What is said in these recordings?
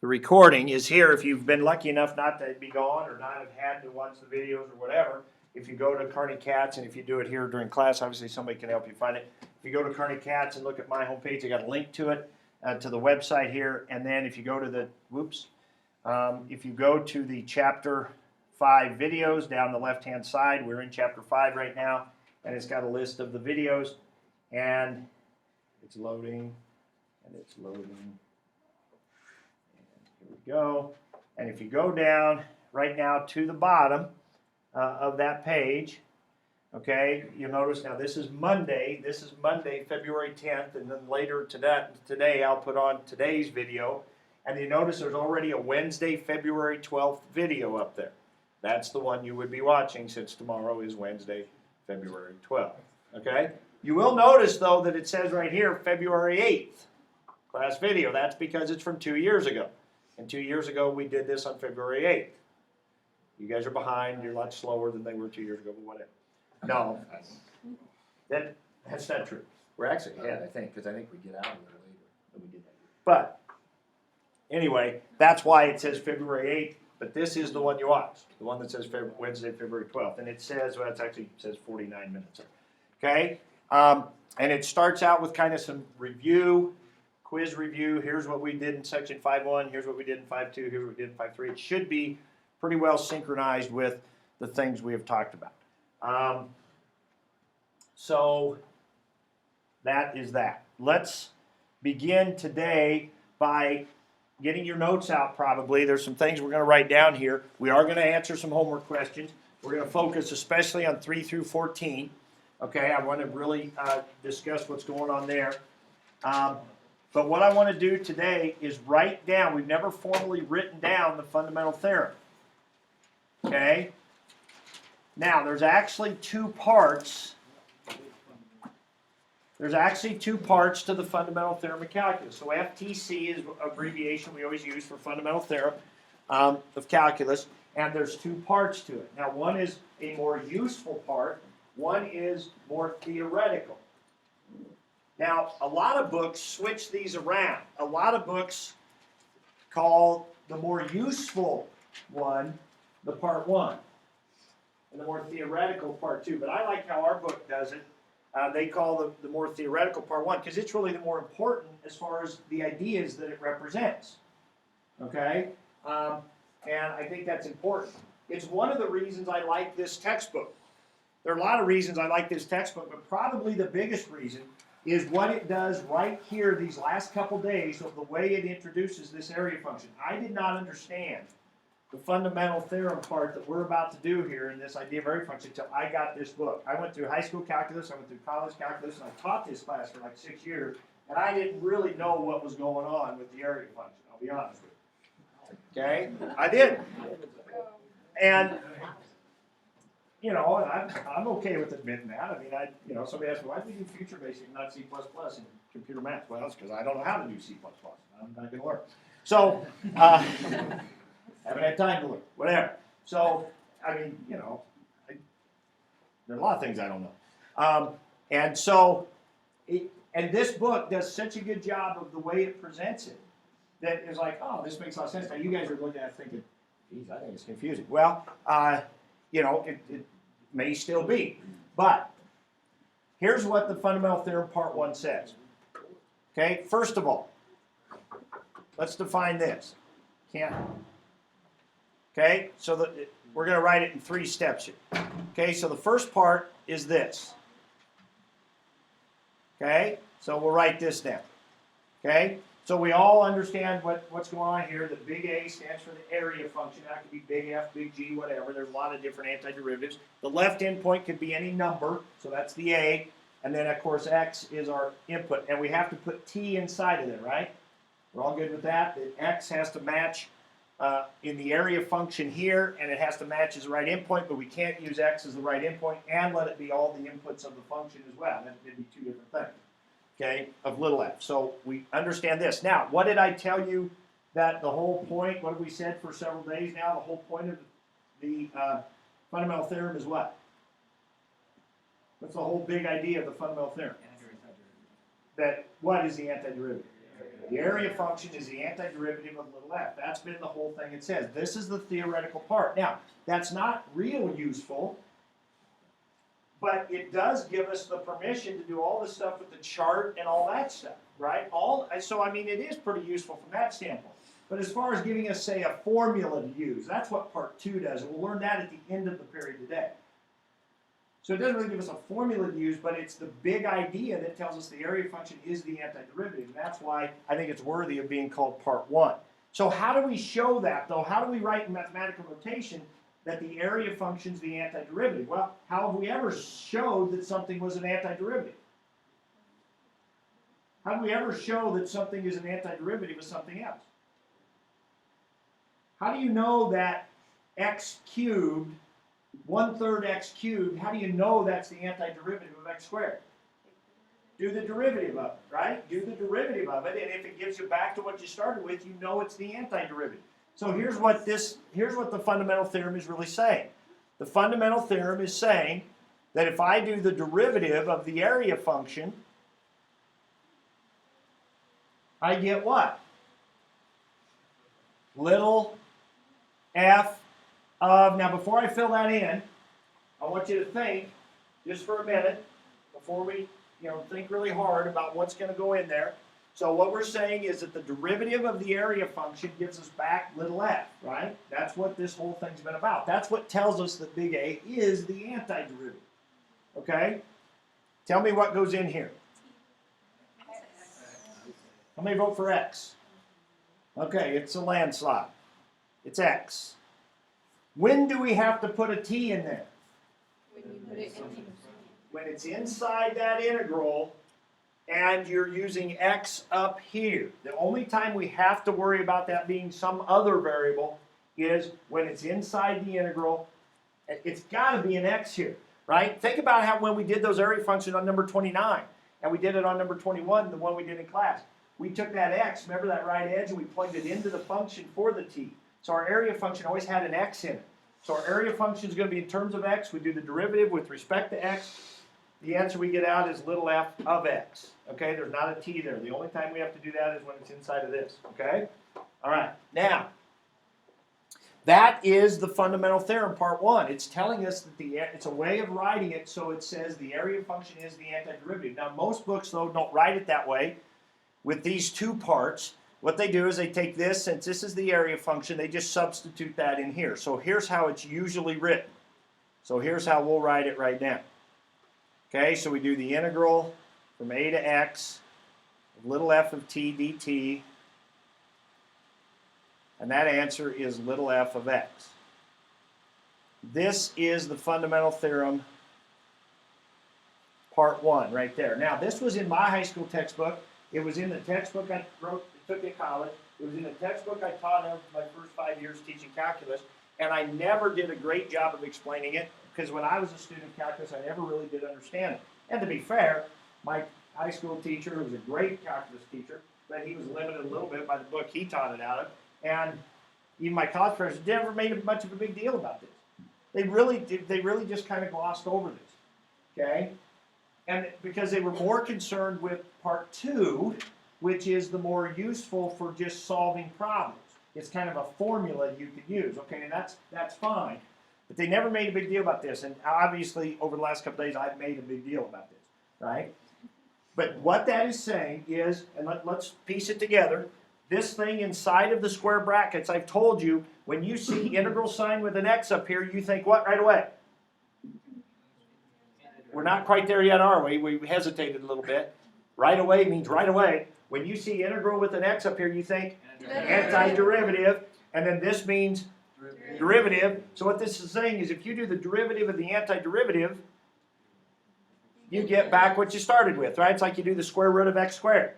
the recording is here. If you've been lucky enough not to be gone or not have had to watch the videos or whatever, if you go to Kearney Cats, and if you do it here during class, obviously somebody can help you find it. If you go to Kearney Cats and look at my homepage, I got a link to it, to the website here. And then if you go to the, if you go to the Chapter 5 videos down the left-hand side, we're in Chapter 5 right now, and it's got a list of the videos, and it's loading, and it's loading. And here we go. And if you go down right now to the bottom of that page, okay, you'll notice now this is Monday. This is Monday, February 10th, and then later today I'll put on today's video. And you notice there's already a Wednesday, February 12th video up there. That's the one you would be watching since tomorrow is Wednesday, February 12th. Okay? You will notice, though, that it says right here February 8th class video. That's because it's from 2 years ago. And 2 years ago we did this on February 8th. You guys are behind. You're a lot slower than they were 2 years ago, but whatever. No, that's not true. We're actually ahead, I think, because I think we get out a little later than we did that year. But anyway, that's why it says February 8th, but this is the one you watched, the one that says Wednesday, February 12th. And it says, well, it actually says 49 minutes. Okay? And it starts out with kind of some review, quiz review. Here's what we did in section 5.1. Here's what we did in 5.2. Here's what we did in 5.3. It should be pretty well synchronized with the things we have talked about. So that is that. Let's begin today by getting your notes out probably. There's some things we're going to write down here. We are going to answer some homework questions. We're going to focus especially on 3 through 14. Okay, I want to really discuss what's going on there. But what I want to do today is write down, we've never formally written down the fundamental theorem. Okay? Now, there's actually two parts. There's actually two parts to the fundamental theorem of calculus. So FTC is an abbreviation we always use for fundamental theorem of calculus, and there's two parts to it. Now, one is a more useful part. One is more theoretical. Now, a lot of books switch these around. A lot of books call the more useful one the part 1, and the more theoretical part 2. But I like how our book does it. They call the more theoretical part 1 because it's really the more important as far as the ideas that it represents. Okay? And I think that's important. It's one of the reasons I like this textbook. There are a lot of reasons I like this textbook, but probably the biggest reason is what it does right here these last couple days of the way it introduces this area function. I did not understand the fundamental theorem part that we're about to do here in this idea of area function until I got this book. I went through high school calculus, I went through college calculus, and I taught this class for like 6 years, and I didn't really know what was going on with the area function, I'll be honest with you. Okay? I didn't. And you know, I'm okay with admitting that. I mean, somebody asked me, why do we do future basic and not C++ in computer math? Well, it's because I don't know how to do C++. I'm not going to learn. So, haven't had time to learn. Whatever. So, I mean, there are a lot of things I don't know. And so, and this book does such a good job of the way it presents it that it's like, oh, this makes a lot of sense. Now, you guys are looking at it thinking, geez, I think it's confusing. Well, it may still be. But here's what the fundamental theorem part 1 says. Okay, first of all, let's define this. Okay, so we're going to write it in 3 steps here. Okay, so the first part is this. Okay, so we'll write this down. Okay, so we all understand what's going on here. The big A stands for the area function. That could be big F, big G, whatever. There's a lot of different antiderivatives. The left endpoint could be any number, so that's the A. And then, of course, X is our input. And we have to put T inside of it, right? We're all good with that? That X has to match in the area function here, and it has to match as the right endpoint, but we can't use X as the right endpoint and let it be all the inputs of the function as well. That would be 2 different things. Okay, of little f. So we understand this. Now, what did I tell you that the whole point, what have we said for several days now, the whole point of the fundamental theorem is what? What's the whole big idea of the fundamental theorem? That what is the antiderivative? The area function is the antiderivative of little f. That's been the whole thing it says. This is the theoretical part. Now, that's not real useful, but it does give us the permission to do all the stuff with the chart and all that stuff, right? So, I mean, it is pretty useful from that standpoint. But as far as giving us, say, a formula to use, that's what part 2 does. And we'll learn that at the end of the period today. So it doesn't really give us a formula to use, but it's the big idea that tells us the area function is the antiderivative. And that's why I think it's worthy of being called part 1. So how do we show that, though? How do we write in mathematical notation that the area function is the antiderivative? Well, how have we ever showed that something was an antiderivative? How do we ever show that something is an antiderivative of something else? How do you know that x cubed, 1/3 x cubed, how do you know that's the antiderivative of x squared? Do the derivative of it, right? Do the derivative of it, and if it gives you back to what you started with, you know it's the antiderivative. So here's what the fundamental theorem is really saying. The fundamental theorem is saying that if I do the derivative of the area function, I get what? Little f of, now before I fill that in, I want you to think, just for a minute, before we think really hard about what's going to go in there. So what we're saying is that the derivative of the area function gives us back little f, right? That's what this whole thing's been about. That's what tells us that big A is the antiderivative. Okay? Tell me what goes in here. How many vote for x? Okay, it's a landslide. It's x. When do we have to put a t in there? When it's inside that integral and you're using x up here. The only time we have to worry about that being some other variable is when it's inside the integral. It's got to be an x here, right? Think about how when we did those area functions on number 29, and we did it on number 21, the one we did in class. We took that x, remember that right edge, and we plugged it into the function for the t. So our area function always had an x in it. So our area function is going to be in terms of x. We do the derivative with respect to x. The answer we get out is little f of x. Okay, there's not a t there. The only time we have to do that is when it's inside of this. Okay? All right. Now, that is the fundamental theorem, part 1. It's telling us that it's a way of writing it so it says the area function is the antiderivative. Now, most books, though, don't write it that way with these two parts. What they do is they take this, since this is the area function, they just substitute that in here. So here's how it's usually written. So here's how we'll write it right now. Okay, so we do the integral from a to x of little f of t dt, and that answer is little f of x. This is the fundamental theorem, part 1, right there. Now, this was in my high school textbook. It was in the textbook I took in college. It was in the textbook I taught in my first 5 years teaching calculus, and I never did a great job of explaining it because when I was a student of calculus, I never really did understand it. And to be fair, my high school teacher, who was a great calculus teacher, but he was limited a little bit by the book he taught it out of, and even my college professors never made much of a big deal about this. They really just kind of glossed over this, okay? And because they were more concerned with part 2, which is the more useful for just solving problems. It's kind of a formula you can use, okay, and that's fine. But they never made a big deal about this, and obviously over the last couple days I've made a big deal about this, right? But what that is saying is, and let's piece it together, this thing inside of the square brackets, I've told you, when you see integral sign with an x up here, you think what right away? We're not quite there yet, are we? We hesitated a little bit. Right away means right away. When you see integral with an x up here, you think antiderivative, and then this means derivative. So what this is saying is if you do the derivative of the antiderivative, you get back what you started with, right? It's like you do the square root of x squared,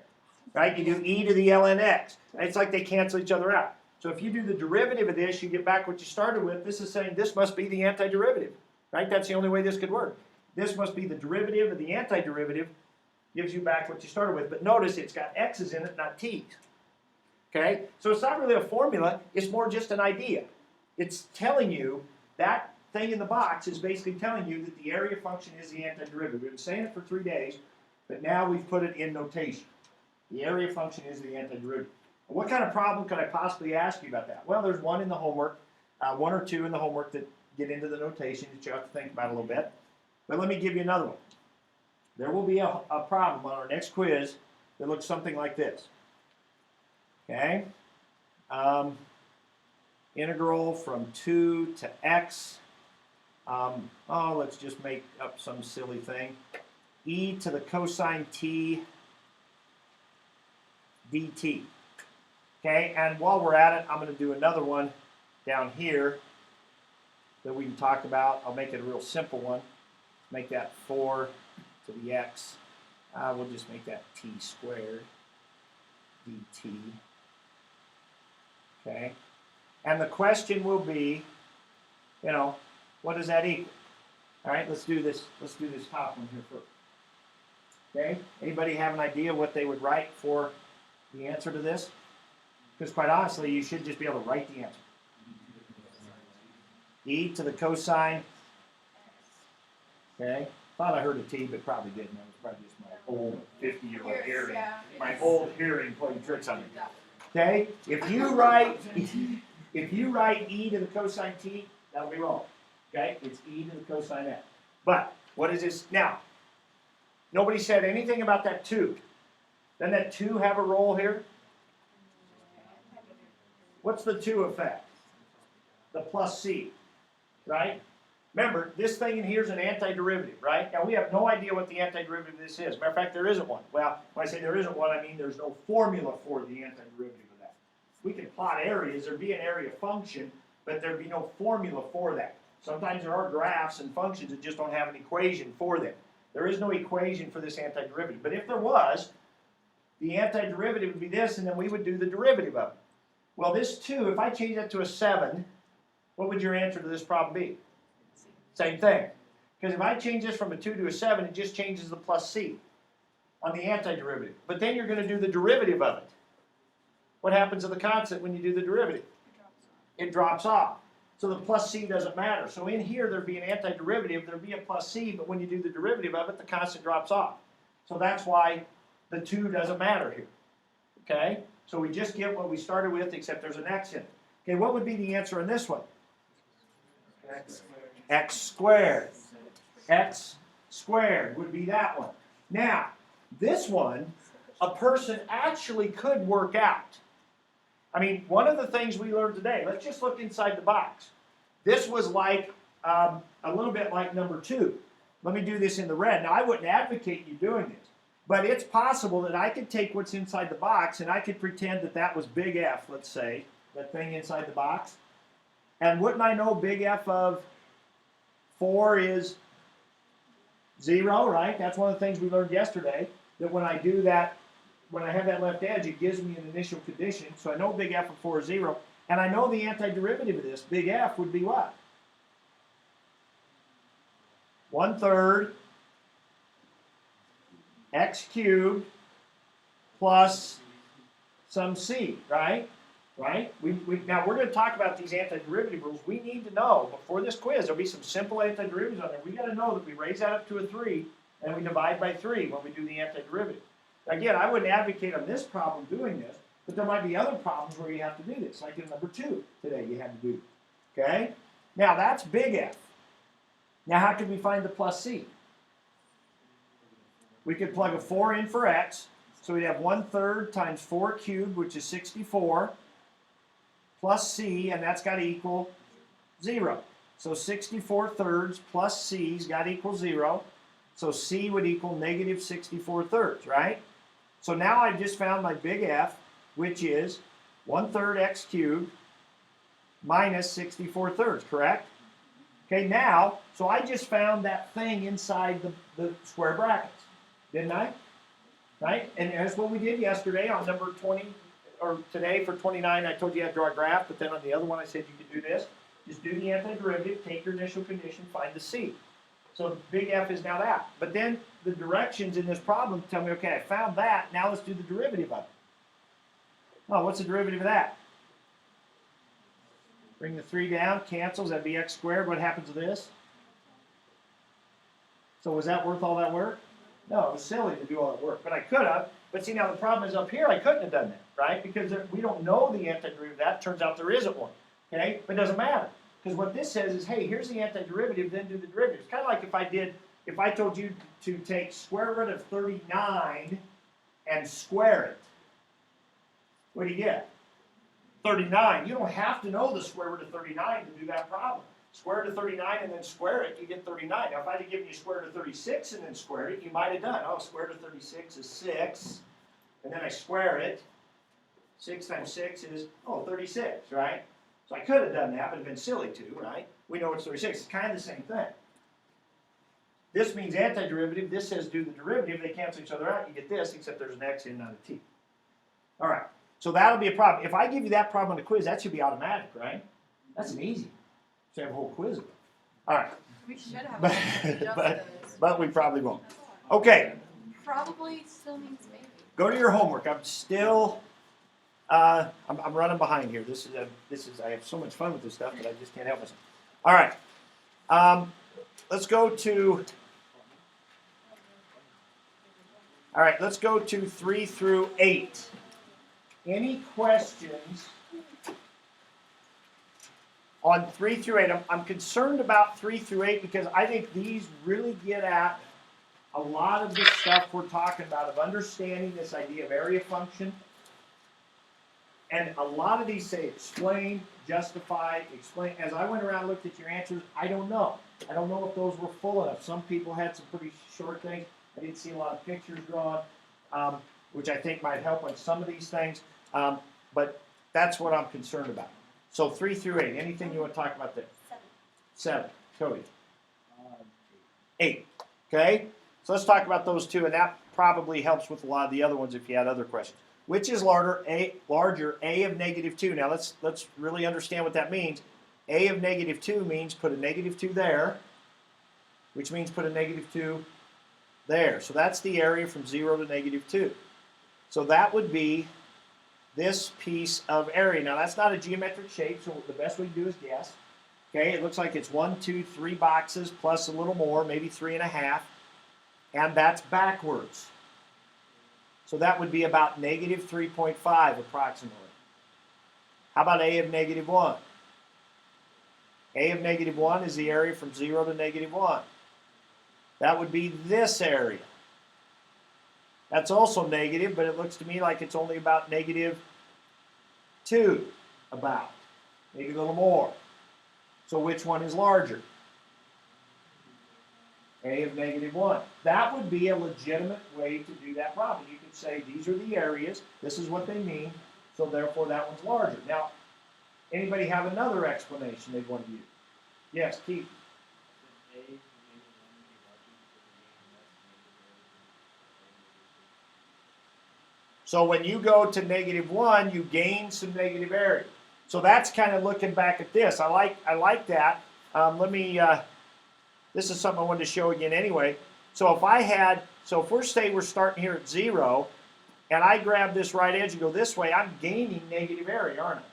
right? You do e to the ln x. It's like they cancel each other out. So if you do the derivative of this, you get back what you started with. This is saying this must be the antiderivative, right? That's the only way this could work. This must be the derivative of the antiderivative, gives you back what you started with. But notice it's got x's in it, not t's. Okay? So it's not really a formula. It's more just an idea. It's telling you that thing in the box is basically telling you that the area function is the antiderivative. We've been saying it for 3 days, but now we've put it in notation. The area function is the antiderivative. What kind of problem could I possibly ask you about that? Well, there's one in the homework, one or two in the homework that get into the notation that you have to think about a little bit. But let me give you another one. There will be a problem on our next quiz that looks something like this. Okay? Integral from 2 to x. Let's just make up some silly thing. E to the cosine t dt. Okay, and while we're at it, I'm going to do another one down here that we can talk about. I'll make it a real simple one. Make that 4 to the x. We'll just make that t squared dt. Okay, and the question will be, what does that equal? All right, let's do this. Let's do this top one here first. Okay, anybody have an idea what they would write for the answer to this? Because quite honestly, you should just be able to write the answer. E to the cosine. Okay, thought I heard a T, but probably didn't. That was probably just my old 50-year-old hearing. My old hearing playing tricks on me. Okay, if you write e to the cosine t, that'll be wrong. Okay, it's e to the cosine x. But what is this now? Nobody said anything about that 2. Doesn't that 2 have a role here? What's the 2 effect? The plus c, right? Remember, this thing in here is an antiderivative, right? Now, we have no idea what the antiderivative of this is. Matter of fact, there isn't one. Well, when I say there isn't one, I mean there's no formula for the antiderivative of that. We can plot areas. There'd be an area function, but there'd be no formula for that. Sometimes there are graphs and functions that just don't have an equation for them. There is no equation for this antiderivative. But if there was, the antiderivative would be this, and then we would do the derivative of it. Well, this 2, if I change that to a 7, what would your answer to this problem be? Same thing. Because if I change this from a 2 to a 7, it just changes the plus c on the antiderivative. But then you're going to do the derivative of it. What happens to the constant when you do the derivative? It drops off. So the plus c doesn't matter. So in here, there'd be an antiderivative, there'd be a plus c, but when you do the derivative of it, the constant drops off. So that's why the 2 doesn't matter here. Okay? So we just get what we started with, except there's an x in it. Okay, what would be the answer in this one? X squared. X squared would be that one. Now, this one, a person actually could work out. I mean, one of the things we learned today, let's just look inside the box. This was like, a little bit like number 2. Let me do this in the red. Now, I wouldn't advocate you doing this, but it's possible that I could take what's inside the box and I could pretend that that was big F, let's say, that thing inside the box. And wouldn't I know big F of 4 is 0, right? That's one of the things we learned yesterday, that when I do that, when I have that left edge, it gives me an initial condition. So I know big F of 4 is 0. And I know the antiderivative of this, big F, would be what? 1/3 x cubed plus some c, right? Right? Now, we're going to talk about these antiderivative rules. We need to know, before this quiz, there'll be some simple antiderivatives on there. We got to know that we raise that up to a 3, and we divide by 3 when we do the antiderivative. Again, I wouldn't advocate on this problem doing this, but there might be other problems where you have to do this, like in number 2 today you had to do. Okay? Now, that's big F. Now, how can we find the plus c? We could plug a 4 in for x, so we'd have 1/3 times 4 cubed, which is 64, plus c, and that's got to equal 0. So 64/3 plus c's got to equal 0. So c would equal negative 64/3, right? So now I've just found my big F, which is 1/3 x cubed minus 64/3, correct? Okay, now, so I just found that thing inside the square brackets, didn't I? Right? And that's what we did yesterday on number 20, or today for 29, I told you I had to draw a graph, but then on the other one I said you could do this. Just do the antiderivative, take your initial condition, find the c. So big F is now that. But then the directions in this problem tell me, okay, I found that, now let's do the derivative of it. Oh, what's the derivative of that? Bring the 3 down, cancels, that'd be x squared. What happens to this? So was that worth all that work? No, it was silly to do all that work. But I could have, But see, now the problem is up here, I couldn't have done that, right? Because we don't know the antiderivative of that. Turns out there isn't one, okay? But it doesn't matter. Because what this says is, hey, here's the antiderivative, then do the derivative. It's kind of like if I told you to take square root of 39 and square it. What do you get? 39. You don't have to know the square root of 39 to do that problem. Square root of 39 and then square it, you get 39. Now, if I had given you square root of 36 and then square it, you might have done, oh, square root of 36 is 6, and then I square it. 6 times 6 is, 36, right? So I could have done that, but it'd been silly to, right? We know it's 36. It's kind of the same thing. This means antiderivative. This says do the derivative. They cancel each other out. You get this, except there's an x in, not a t. All right. So that'll be a problem. If I give you that problem on the quiz, that should be automatic, right? That's an easy. Should have a whole quiz of it. All right. We should have. But we probably won't. Okay. Probably still means maybe. Go to your homework. I'm still. I'm running behind here. This is. I have so much fun with this stuff, but I just can't help myself. All right. Let's go to. All right. Let's go to 3 through 8. Any questions on 3 through 8? I'm concerned about 3 through 8 because I think these really get at a lot of the stuff we're talking about of understanding this idea of area function. And a lot of these say explain, justify, explain. As I went around and looked at your answers, I don't know. I don't know if those were full enough. Some people had some pretty short things. I didn't see a lot of pictures drawn, which I think might help on some of these things. But that's what I'm concerned about. So 3 through 8. Anything you want to talk about there? 7. Cody. 8. Okay? So let's talk about those two, and that probably helps with a lot of the other ones if you had other questions. Which is larger, a of negative 2. Now let's really understand what that means. A of negative 2 means put a negative 2 there, which means put a negative 2 there. So that's the area from 0 to negative 2. So that would be this piece of area. Now that's not a geometric shape, so the best we can do is guess. Okay, it looks like it's 1, 2, 3 boxes plus a little more, maybe 3.5, and that's backwards. So that would be about negative 3.5 approximately. How about a of negative 1? A of negative 1 is the area from 0 to negative 1. That would be this area. That's also negative, but it looks to me like it's only about negative 2, about. Maybe a little more. So which one is larger? A of negative 1. That would be a legitimate way to do that problem. You could say these are the areas, this is what they mean, so therefore that one's larger. Now, anybody have another explanation they'd want to use? Yes, Keith. So when you go to negative 1, you gain some negative area. So that's kind of looking back at this. I like that. This is something I wanted to show again anyway. So if we're starting here at 0, and I grab this right edge and go this way, I'm gaining negative area, aren't I?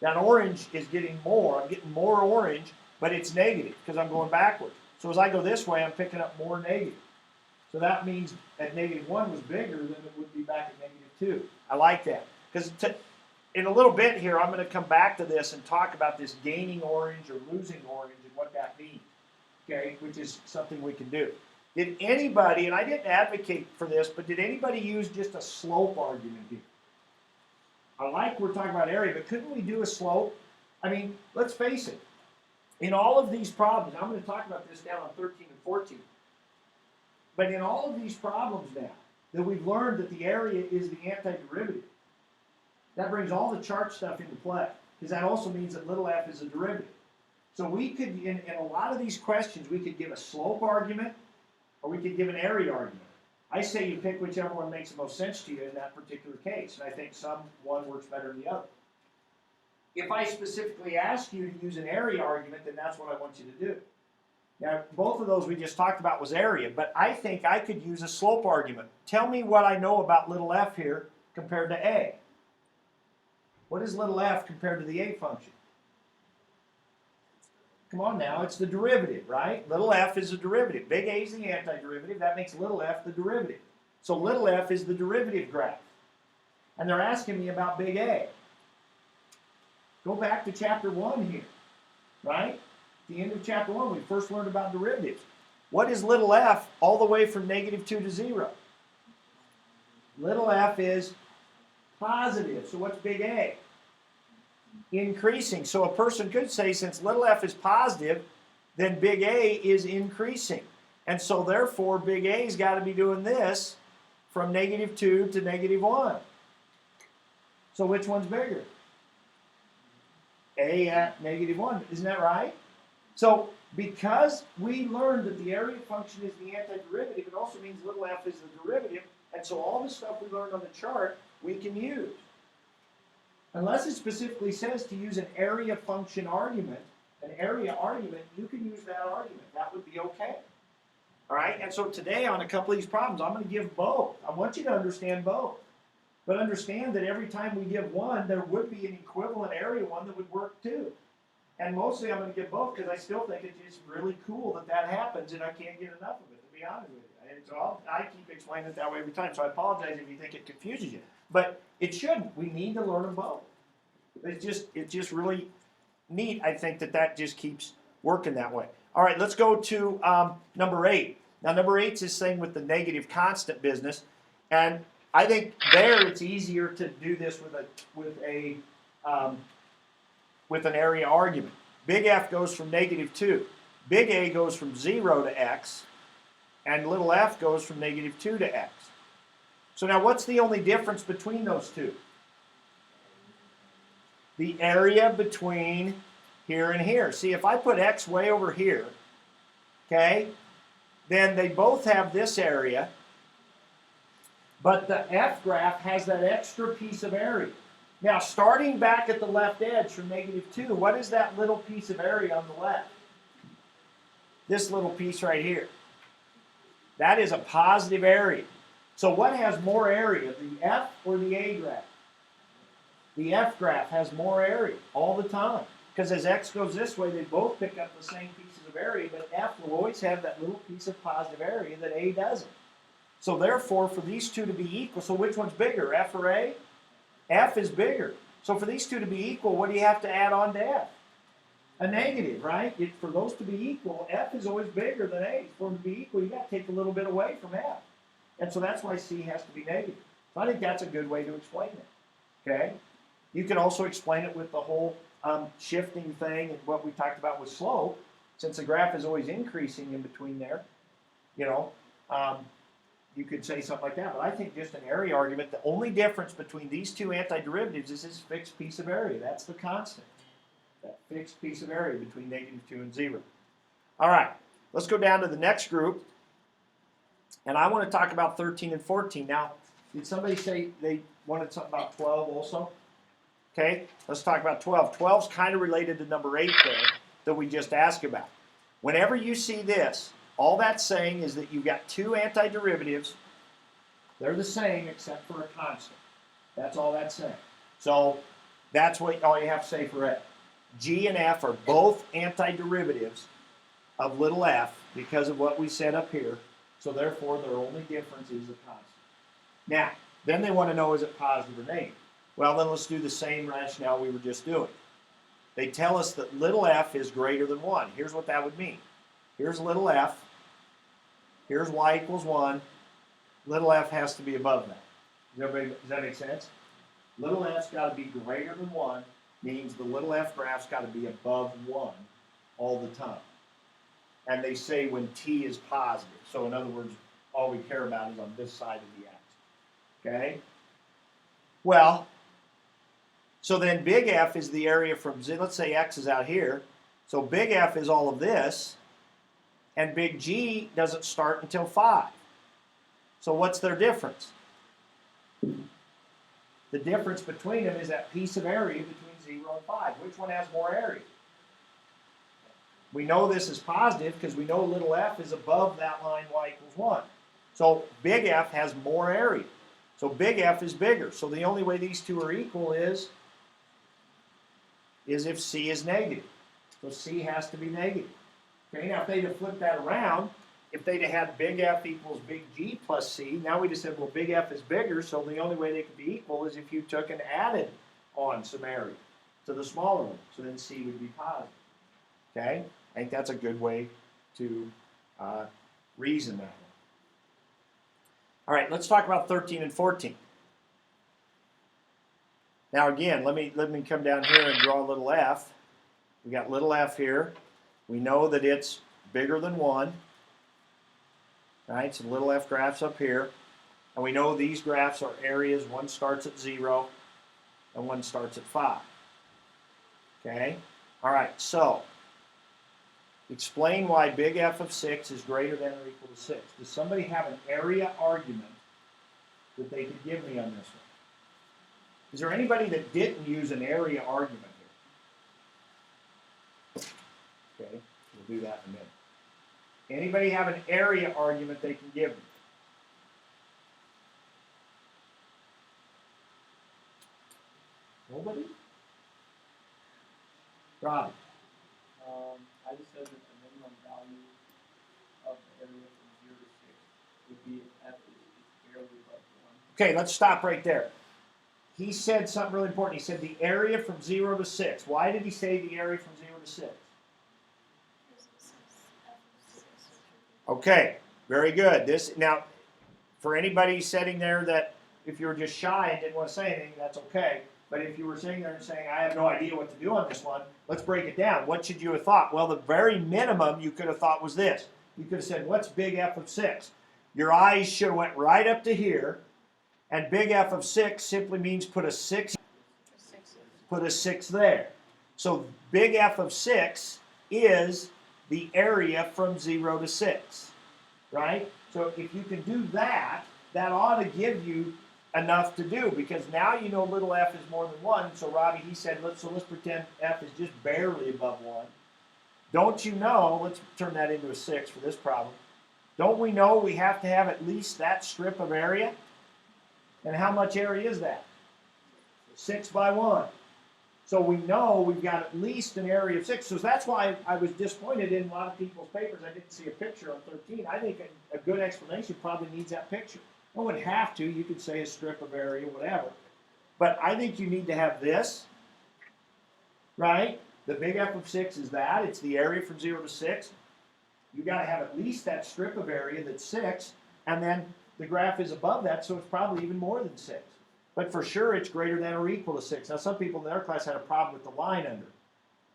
That orange is getting more. I'm getting more orange, but it's negative because I'm going backwards. So as I go this way, I'm picking up more negative. So that means at negative 1 was bigger than it would be back at negative 2. I like that. Because in a little bit here, I'm going to come back to this and talk about this gaining orange or losing orange and what that means. Okay, which is something we can do. Did anybody, and I didn't advocate for this, but did anybody use just a slope argument here? I like we're talking about area, but couldn't we do a slope? I mean, let's face it. In all of these problems, I'm going to talk about this down on 13 and 14. But in all of these problems now, that we've learned that the area is the antiderivative. That brings all the chart stuff into play, because that also means that little f is a derivative. So we could, in a lot of these questions, we could give a slope argument, or we could give an area argument. I say you pick whichever one makes the most sense to you in that particular case, and I think one works better than the other. If I specifically ask you to use an area argument, then that's what I want you to do. Now, both of those we just talked about was area, but I think I could use a slope argument. Tell me what I know about little f here compared to a. What is little f compared to the a function? Come on now, it's the derivative, right? Little f is a derivative. Big A is the antiderivative. That makes little f the derivative. So little f is the derivative graph. And they're asking me about big A. Go back to chapter 1 here, right? At the end of chapter 1, we first learned about derivatives. What is little f all the way from -2 to 0? Little f is positive. So what's big A? Increasing. So a person could say, since little f is positive, then big A is increasing. And so therefore, big A's got to be doing this from -2 to -1. So which one's bigger? A at -1. Isn't that right? So because we learned that the area function is the antiderivative, it also means little f is the derivative. And so all the stuff we learned on the chart, we can use. Unless it specifically says to use an area function argument, you can use that argument. That would be okay. All right? And so today on a couple of these problems, I'm going to give both. I want you to understand both. But understand that every time we give one, there would be an equivalent area one that would work too. And mostly I'm going to give both because I still think it's just really cool that that happens and I can't get enough of it, to be honest with you. And so I keep explaining it that way every time. So I apologize if you think it confuses you. But it shouldn't. We need to learn them both. It's just really neat, I think, that just keeps working that way. All right, let's go to number 8. Now, number 8 is this thing with the negative constant business. And I think there it's easier to do this with an area argument. Big F goes from -2. Big A goes from 0 to x. And little f goes from -2 to x. So now what's the only difference between those two? The area between here and here. See, if I put x way over here, okay, then they both have this area, but the f graph has that extra piece of area. Now, starting back at the left edge from -2, what is that little piece of area on the left? This little piece right here. That is a positive area. So what has more area, the F or the A graph? The F graph has more area all the time. Because as X goes this way, they both pick up the same pieces of area, but F will always have that little piece of positive area that A doesn't. So therefore, for these two to be equal, so which one's bigger, F or A? F is bigger. So for these two to be equal, what do you have to add on to F? A negative, right? For those to be equal, F is always bigger than A. For them to be equal, you got to take a little bit away from F. And so that's why C has to be negative. So I think that's a good way to explain it. Okay? You can also explain it with the whole shifting thing and what we talked about with slope. Since the graph is always increasing in between there, you could say something like that. But I think just an area argument, the only difference between these two antiderivatives is this fixed piece of area. That's the constant. That fixed piece of area between -2 and 0. All right, let's go down to the next group. And I want to talk about 13 and 14. Now, did somebody say they wanted something about 12 also? Okay, let's talk about 12. 12 is kind of related to number 8 there that we just asked about. Whenever you see this, all that's saying is that you've got two antiderivatives. They're the same except for a constant. That's all that's saying. So that's what all you have to say for A. G and F are both antiderivatives of little f because of what we said up here. So therefore, their only difference is the constant. Now, then they want to know, is it positive or negative? Well, then let's do the same rationale we were just doing. They tell us that little f is greater than 1. Here's what that would mean. Here's little f. Here's y equals 1. Little f has to be above that. Does that make sense? Little f's got to be greater than 1 means the little f graph's got to be above 1 all the time. And they say when t is positive. So in other words, all we care about is on this side of the x. Okay? Well, so then big F is the area from, let's say x is out here. So big F is all of this. And big G doesn't start until 5. So what's their difference? The difference between them is that piece of area between 0 and 5. Which one has more area? We know this is positive because we know little f is above that line y equals 1. So big F has more area. So big F is bigger. So the only way these two are equal is if C is negative. So C has to be negative. Okay, now if they'd have flipped that around, if they'd have had big F equals big G plus C, now we just said, well, big F is bigger, so the only way they could be equal is if you took and added on some area to the smaller one. So then C would be positive. Okay? I think that's a good way to reason that one. All right, let's talk about 13 and 14. Now again, let me come down here and draw a little f. We got little f here. We know that it's bigger than 1. Right, so little f graphs up here. And we know these graphs are areas. One starts at 0 and one starts at 5. Okay? All right, so explain why big F of 6 is greater than or equal to 6. Does somebody have an area argument that they could give me on this one? Is there anybody that didn't use an area argument here? Okay, we'll do that in a minute. Anybody have an area argument they can give me? Nobody? Rob. I just said that the minimum value of the area from 0 to 6 would be if F is barely above 1. Okay, let's stop right there. He said something really important. He said the area from 0 to 6. Why did he say the area from 0 to 6? Okay, very good. This now, for anybody sitting there that if you were just shy and didn't want to say anything, that's okay. But if you were sitting there and saying, I have no idea what to do on this one, let's break it down. What should you have thought? Well, the very minimum you could have thought was this. You could have said, what's big F of 6? Your eyes should have went right up to here, and big F of 6 simply means put a 6 there. So big F of 6 is the area from 0 to 6, right? So if you can do that, that ought to give you enough to do, because now you know little f is more than 1. So Robbie, he said, let's pretend f is just barely above 1. Don't you know, let's turn that into a 6 for this problem. Don't we know we have to have at least that strip of area? And how much area is that? 6 by 1. So we know we've got at least an area of 6. So that's why I was disappointed in a lot of people's papers. I didn't see a picture on 13. I think a good explanation probably needs that picture. No one would have to. You could say a strip of area, whatever. But I think you need to have this, right? The big F of 6 is that. It's the area from 0 to 6. You've got to have at least that strip of area that's 6. And then the graph is above that, so it's probably even more than 6. But for sure, it's greater than or equal to 6. Now, some people in their class had a problem with the line under it.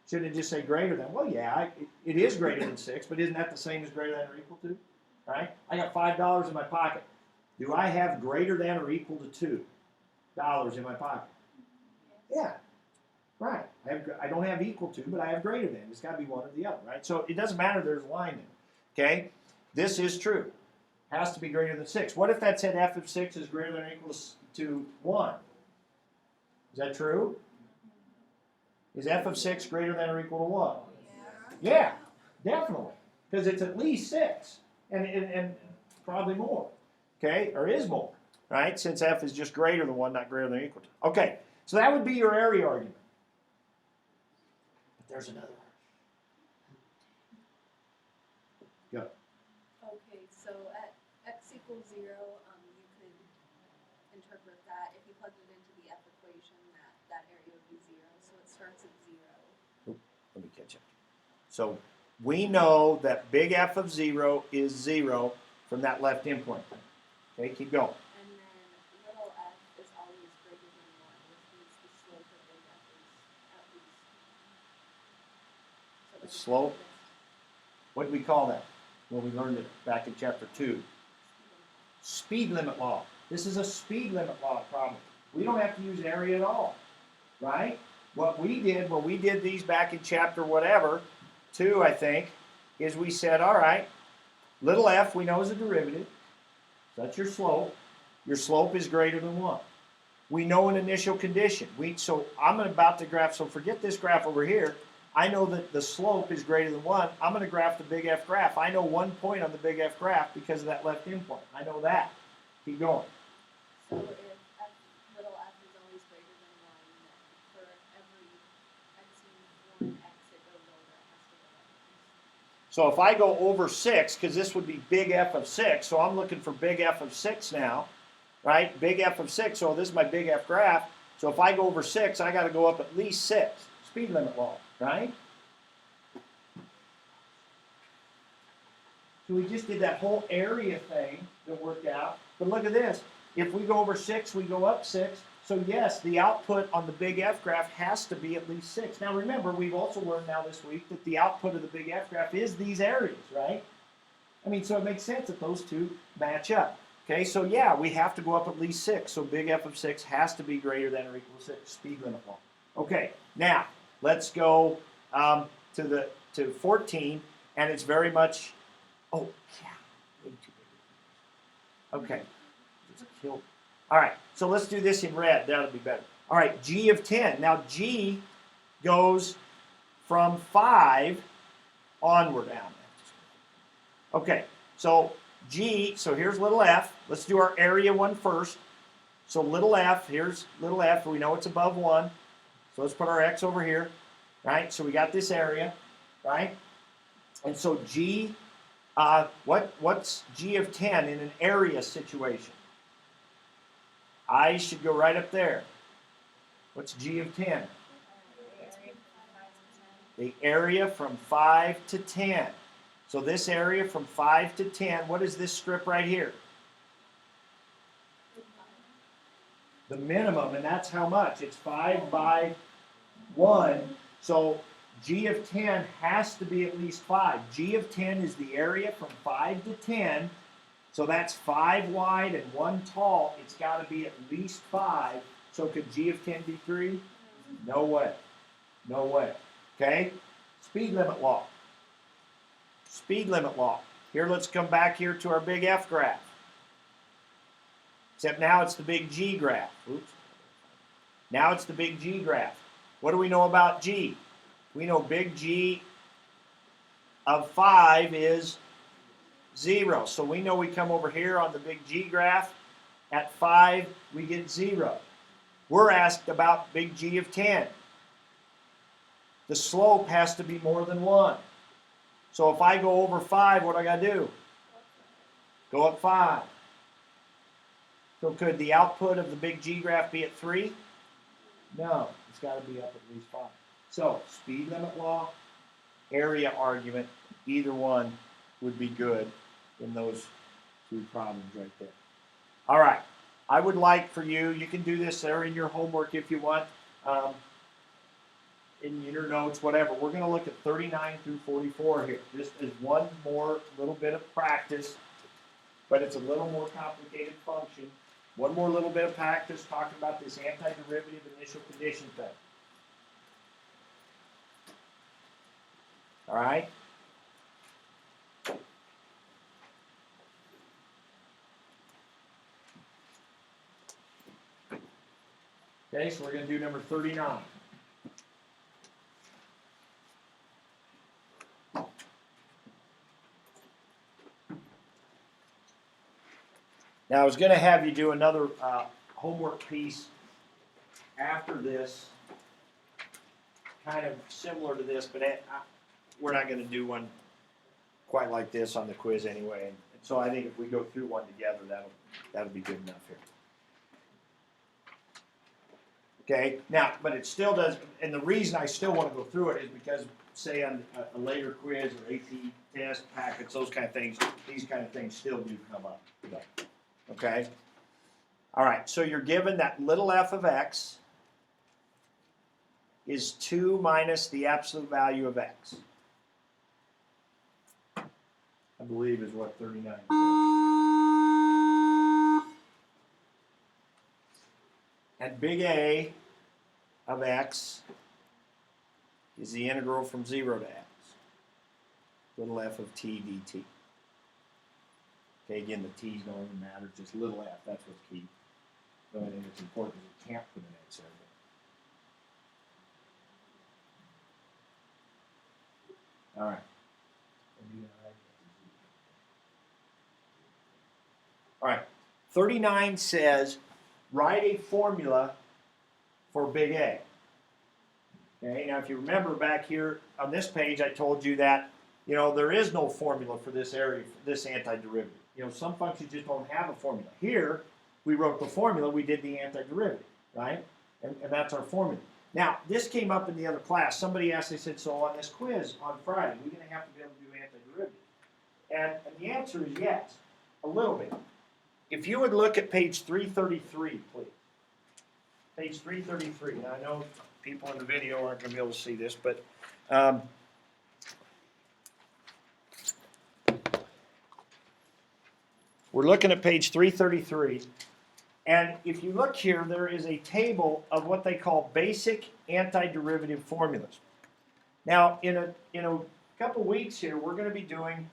Shouldn't it just say greater than? Well, yeah, it is greater than 6, but isn't that the same as greater than or equal to? Right? I got $5 in my pocket. Do I have greater than or equal to $2 in my pocket? Yeah, right. I don't have equal to, but I have greater than. It's got to be one or the other, right? So it doesn't matter there's a line there, okay? This is true. Has to be greater than 6. What if that said f of 6 is greater than or equal to 1? Is that true? Is f of 6 greater than or equal to 1? Yeah, definitely. Because it's at least 6, and probably more. Okay, or is more, right? Since f is just greater than 1, not greater than or equal to. Okay, so that would be your area argument. But there's another one. Go. Okay, so at x equals 0, you could interpret that if you plugged it into the f equation, that area would be 0. So it starts at 0. Oop, let me catch up. So we know that big F of 0 is 0 from that left endpoint. Okay, keep going. And then little f is always greater than 1, which means the slope of big F is at least. So The slope? What did we call that when we learned it back in chapter 2? Speed limit law. This is a speed limit law problem. We don't have to use area at all, right? What we did when we did these back in chapter whatever, 2 I think, is we said, all right, little f we know is a derivative. So that's your slope. Your slope is greater than 1. We know an initial condition. So I'm about to graph, so forget this graph over here. I know that the slope is greater than 1. I'm going to graph the big F graph. I know one point on the big F graph because of that left endpoint. I know that. Keep going. So if little f is always greater than 1, then for every x equals 1 x it goes over, it has to go up. So if I go over 6, because this would be big F of 6, so I'm looking for big F of 6 now, right? Big F of 6, so this is my big F graph. So if I go over 6, I got to go up at least 6. Speed limit law, right? So we just did that whole area thing that worked out. But look at this. If we go over 6, we go up 6. So yes, the output on the big F graph has to be at least 6. Now remember, we've also learned now this week that the output of the big F graph is these areas, right? I mean, so it makes sense that those two match up. Okay, so yeah, we have to go up at least 6. So big F of 6 has to be greater than or equal to 6. Speed limit law. Okay, now let's go to 14, and it's very much. Oh yeah, way too big. Okay, just kill. All right, so let's do this in red. That'll be better. All right, G of 10. Now G goes from 5 onward down. Okay, so G, so here's little f. Let's do our area one first. So little f, here's little f. We know it's above 1. So let's put our x over here, right? So we got this area, right? And so G, what's G of 10 in an area situation? I should go right up there. What's G of 10? The area from 5 to 10. So this area from 5 to 10, what is this strip right here? The minimum, and that's how much? It's 5 by 1. So G of 10 has to be at least 5. G of 10 is the area from 5 to 10. So that's 5 wide and 1 tall. It's got to be at least 5. So could G of 10 be 3? No way. No way. Okay? Speed limit law. Speed limit law. Here, let's come back here to our big F graph. Except now it's the big G graph. Oops. Now it's the big G graph. What do we know about G? We know big G of 5 is 0. So we know we come over here on the big G graph. At 5, we get 0. We're asked about big G of 10. The slope has to be more than 1. So if I go over 5, what do I got to do? Go up 5. So could the output of the big G graph be at 3? No, it's got to be up at least 5. So speed limit law, area argument, either one would be good in those two problems right there. All right, I would like for you, you can do this there in your homework if you want, in your notes, whatever. We're going to look at 39 through 44 here. This is one more little bit of practice, but it's a little more complicated function. One more little bit of practice talking about this antiderivative initial condition thing. All right? Okay, so we're going to do number 39. Now, I was going to have you do another homework piece after this, kind of similar to this, but we're not going to do one quite like this on the quiz anyway. And so I think if we go through one together, that'll be good enough here. Okay, now, but it still does, and the reason I still want to go through it is because, say, on a later quiz or AP test packets, those kind of things, these kind of things still do come up. Okay? All right, so you're given that little f of x is 2 minus the absolute value of x. I believe is what 39 says. And big A of x is the integral from 0 to x. Little f of t dt. Okay, again, the t's don't even matter, just little f, that's what's key. The only thing that's important is you can't put an x there. All right. All right, 39 says, write a formula for big A. Okay, now if you remember back here on this page, I told you that you know, there is no formula for this area, for this antiderivative. You know, some functions just don't have a formula. Here, we wrote the formula, we did the antiderivative, right? And that's our formula. Now, this came up in the other class. Somebody asked, they said, so on this quiz on Friday, we're going to have to be able to do antiderivative. And the answer is yes, a little bit. If you would look at page 333, please. Page 333. Now, I know people in the video aren't going to be able to see this, but we're looking at page 333. And if you look here, there is a table of what they call basic antiderivative formulas. Now, in a couple weeks here, we're going to be doing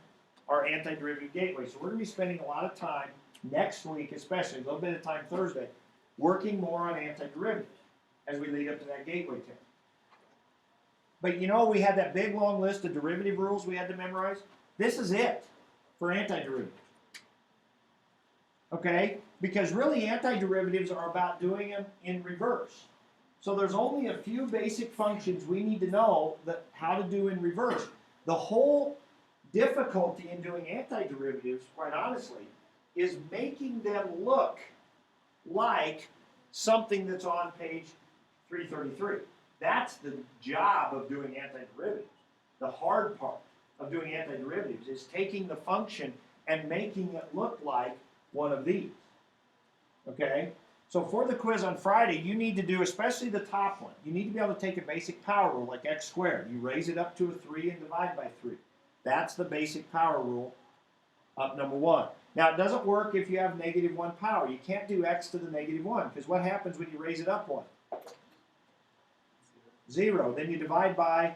our antiderivative gateway. So we're going to be spending a lot of time next week, especially a little bit of time Thursday, working more on antiderivatives as we lead up to that gateway test. But you know, we had that big long list of derivative rules we had to memorize. This is it for antiderivatives. Okay? Because really antiderivatives are about doing them in reverse. So there's only a few basic functions we need to know how to do in reverse. The whole difficulty in doing antiderivatives, quite honestly, is making them look like something that's on page 333. That's the job of doing antiderivatives. The hard part of doing antiderivatives is taking the function and making it look like one of these. Okay? So for the quiz on Friday, you need to do, especially the top one, you need to be able to take a basic power rule like x squared. You raise it up to a 3 and divide by 3. That's the basic power rule up number 1. Now, it doesn't work if you have negative 1 power. You can't do x to the negative 1, because what happens when you raise it up 1? 0. Then you divide by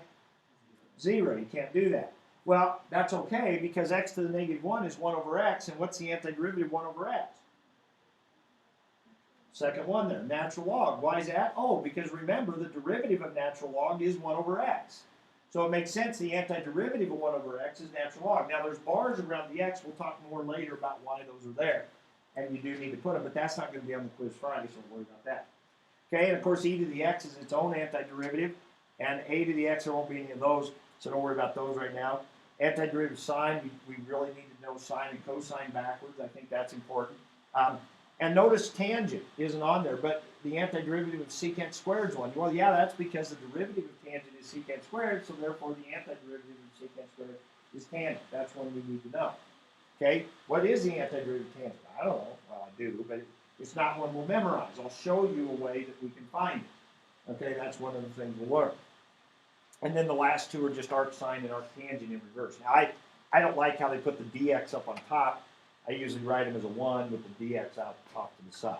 0. You can't do that. Well, that's okay, because x to the negative 1 is 1 over x, and what's the antiderivative of 1 over x? Second one there, natural log. Why is that? Oh, because remember, the derivative of natural log is 1 over x. So it makes sense the antiderivative of 1 over x is natural log. Now, there's bars around the x. We'll talk more later about why those are there. And you do need to put them, but that's not going to be on the quiz Friday, so don't worry about that. Okay, and of course, e to the x is its own antiderivative, and a to the x, there won't be any of those, so don't worry about those right now. Antiderivative sign, we really need to know sine and cosine backwards. I think that's important. And notice tangent isn't on there, but the antiderivative of secant squared is 1. Well, yeah, that's because the derivative of tangent is secant squared, so therefore the antiderivative of secant squared is tangent. That's one we need to know. Okay, what is the antiderivative of tangent? I don't know. Well, I do, but it's not one we'll memorize. I'll show you a way that we can find it. Okay, that's one of the things we'll learn. And then the last two are just arc sine and arc tangent in reverse. Now, I don't like how they put the dx up on top. I usually write them as a 1 with the dx out top to the side.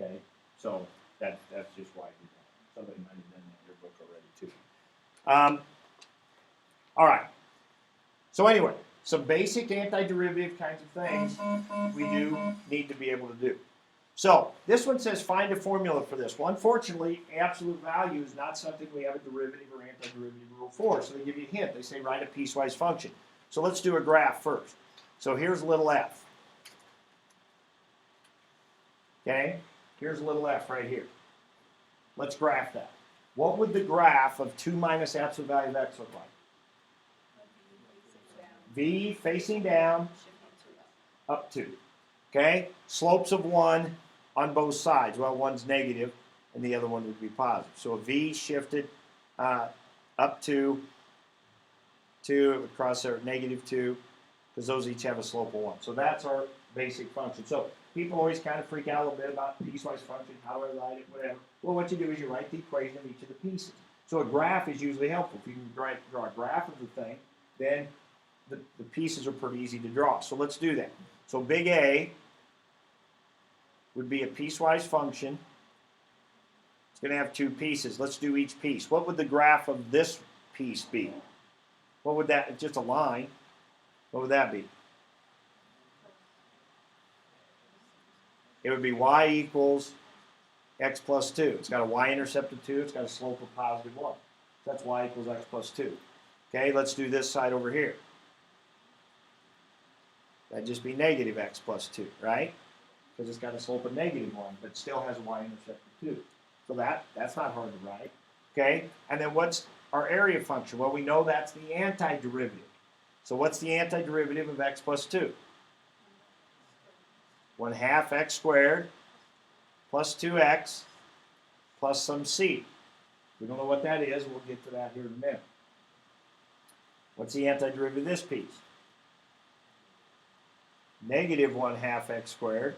Okay, so that's just why I do that. Somebody might have done that in your book already too. All right. So anyway, some basic antiderivative kinds of things we do need to be able to do. So this one says find a formula for this. Well, unfortunately, absolute value is not something we have a derivative or antiderivative rule for. So they give you a hint. They say write a piecewise function. So let's do a graph first. So here's little f. Okay? Here's little f right here. Let's graph that. What would the graph of 2 minus absolute value of x look like? V facing down, up 2. Okay? Slopes of 1 on both sides. Well, one's negative, and the other one would be positive. So a V shifted up 2, it would cross there at negative 2, because those each have a slope of 1. So that's our basic function. So people always kind of freak out a little bit about piecewise function, how do I write it, whatever. Well, what you do is you write the equation of each of the pieces. So a graph is usually helpful. If you can draw a graph of the thing, then the pieces are pretty easy to draw. So let's do that. So big A would be a piecewise function. It's going to have 2 pieces. Let's do each piece. What would the graph of this piece be? What would that, just a line, what would that be? It would be y equals x plus 2. It's got a y-intercept of 2. It's got a slope of positive 1. So that's y equals x plus 2. Okay, let's do this side over here. That'd just be negative x plus 2, right? Because it's got a slope of negative 1, but still has a y-intercept of 2. So that's not hard to write. Okay, and then what's our area function? Well, we know that's the antiderivative. So what's the antiderivative of x plus 2? 1/2 x squared plus 2x plus some c. We don't know what that is. We'll get to that here in a minute. What's the antiderivative of this piece? Negative 1/2 x squared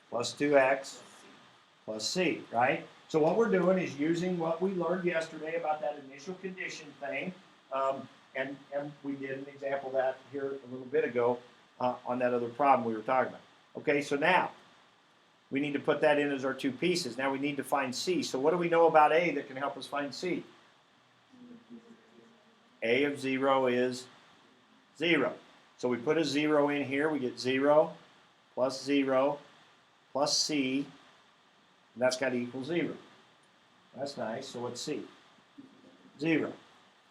plus 2x plus c, right? So what we're doing is using what we learned yesterday about that initial condition thing, and we did an example of that here a little bit ago on that other problem we were talking about. Okay, so now we need to put that in as our two pieces. Now we need to find c. So what do we know about a that can help us find c? A of 0 is 0. So we put a 0 in here. We get 0 plus c, and that's got to equal 0. That's nice. So what's c? 0.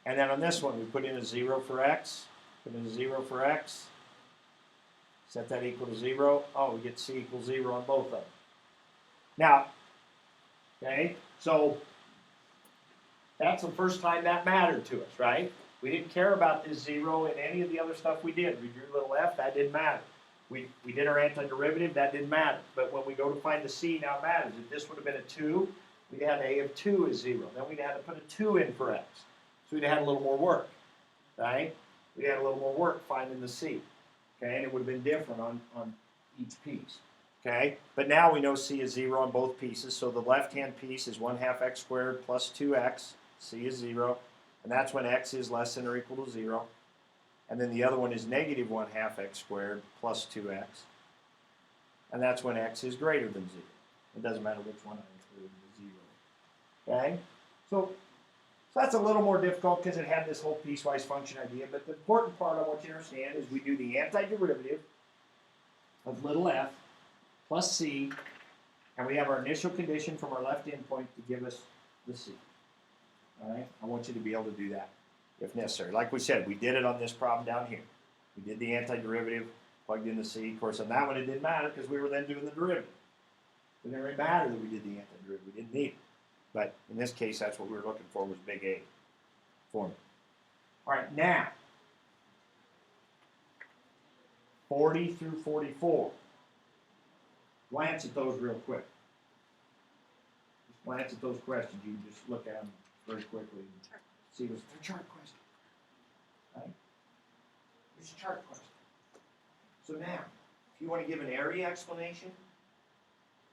And then on this one, we put in a 0 for x, put in a 0 for x, set that equal to 0. Oh, we get c equals 0 on both of them. Now, okay, so that's the first time that mattered to us, right? We didn't care about this 0 in any of the other stuff we did. We drew little f, that didn't matter. We did our antiderivative, that didn't matter. But when we go to find the c, now it matters. If this would have been a 2, we'd have a of 2 is 0. Then we'd have to put a 2 in for x. So we'd have had a little more work, right? We had a little more work finding the c, okay? And it would have been different on each piece, okay? But now we know c is 0 on both pieces. So the left-hand piece is 1/2 x squared plus 2x. c is 0. And that's when x is less than or equal to 0. And then the other one is negative 1/2 x squared plus 2x. And that's when x is greater than 0. It doesn't matter which one I include, the 0. Okay? So that's a little more difficult because it had this whole piecewise function idea. But the important part I want you to understand is we do the antiderivative of little f plus c. And we have our initial condition from our left endpoint to give us the c. All right? I want you to be able to do that if necessary. Like we said, we did it on this problem down here. We did the antiderivative, plugged in the c. Of course, on that one it didn't matter because we were then doing the derivative. It didn't really matter that we did the antiderivative. We didn't need it. But in this case, that's what we were looking for was big A formula. All right, now, 40 through 44. Glance at those real quick. Just glance at those questions. You can just look at them very quickly and see what's their chart question. Right? It's a chart question. So now, if you want to give an area explanation,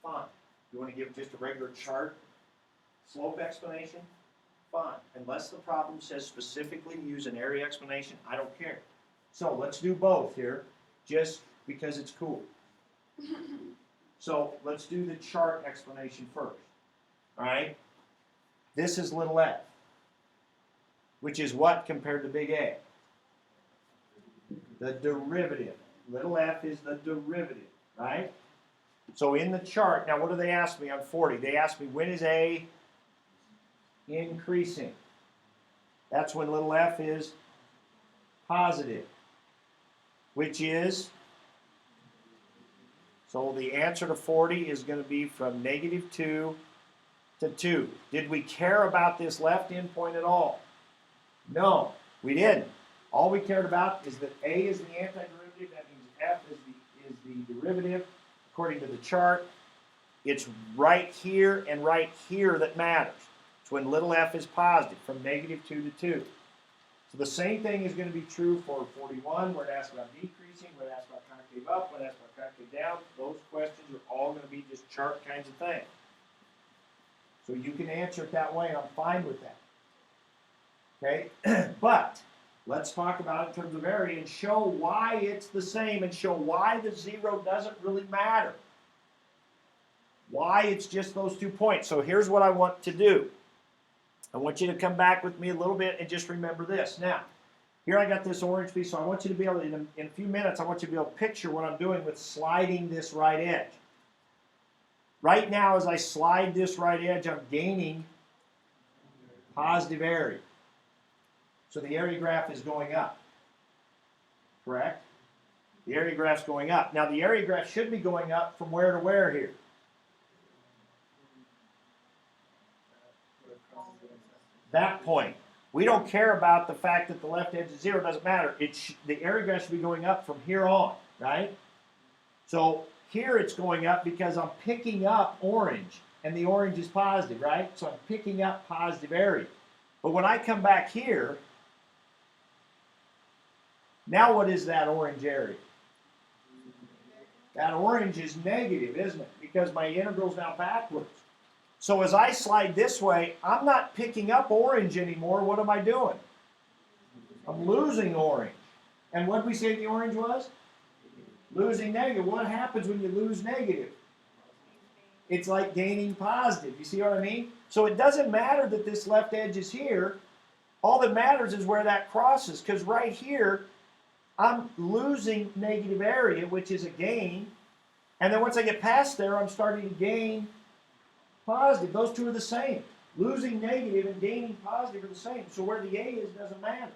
fine. If you want to give just a regular chart slope explanation, fine. Unless the problem says specifically use an area explanation, I don't care. So let's do both here, just because it's cool. So let's do the chart explanation first. All right? This is little f, which is what compared to big A? The derivative. Little f is the derivative, right? So in the chart, now what do they ask me on 40? They ask me when is A increasing? That's when little f is positive, which is, so the answer to 40 is going to be from negative 2 to 2. Did we care about this left endpoint at all? No, we didn't. All we cared about is that A is the antiderivative. That means f is the derivative. According to the chart, it's right here and right here that matters. It's when little f is positive, from negative 2 to 2. So the same thing is going to be true for 41, where it asks about decreasing, where it asks about concave up, where it asks about concave down. Those questions are all going to be just chart kinds of things. So you can answer it that way, I'm fine with that. Okay? But let's talk about it in terms of area and show why it's the same and show why the 0 doesn't really matter. Why it's just those 2 points. So here's what I want to do. I want you to come back with me a little bit and just remember this. Now, here I got this orange piece, so I want you to be able to, in a few minutes, I want you to be able to picture what I'm doing with sliding this right edge. Right now, as I slide this right edge, I'm gaining positive area. So the area graph is going up. Correct? The area graph's going up. Now, the area graph should be going up from where to where here? That point. We don't care about the fact that the left edge is 0. It doesn't matter. The area graph should be going up from here on, right? So here it's going up because I'm picking up orange, and the orange is positive, right? So I'm picking up positive area. But when I come back here, now what is that orange area? That orange is negative, isn't it? Because my integral's now backwards. So as I slide this way, I'm not picking up orange anymore. What am I doing? I'm losing orange. And what did we say the orange was? Losing negative. What happens when you lose negative? It's like gaining positive. You see what I mean? So it doesn't matter that this left edge is here. All that matters is where that crosses. Because right here, I'm losing negative area, which is a gain. And then once I get past there, I'm starting to gain positive. Those two are the same. Losing negative and gaining positive are the same. So where the A is doesn't matter.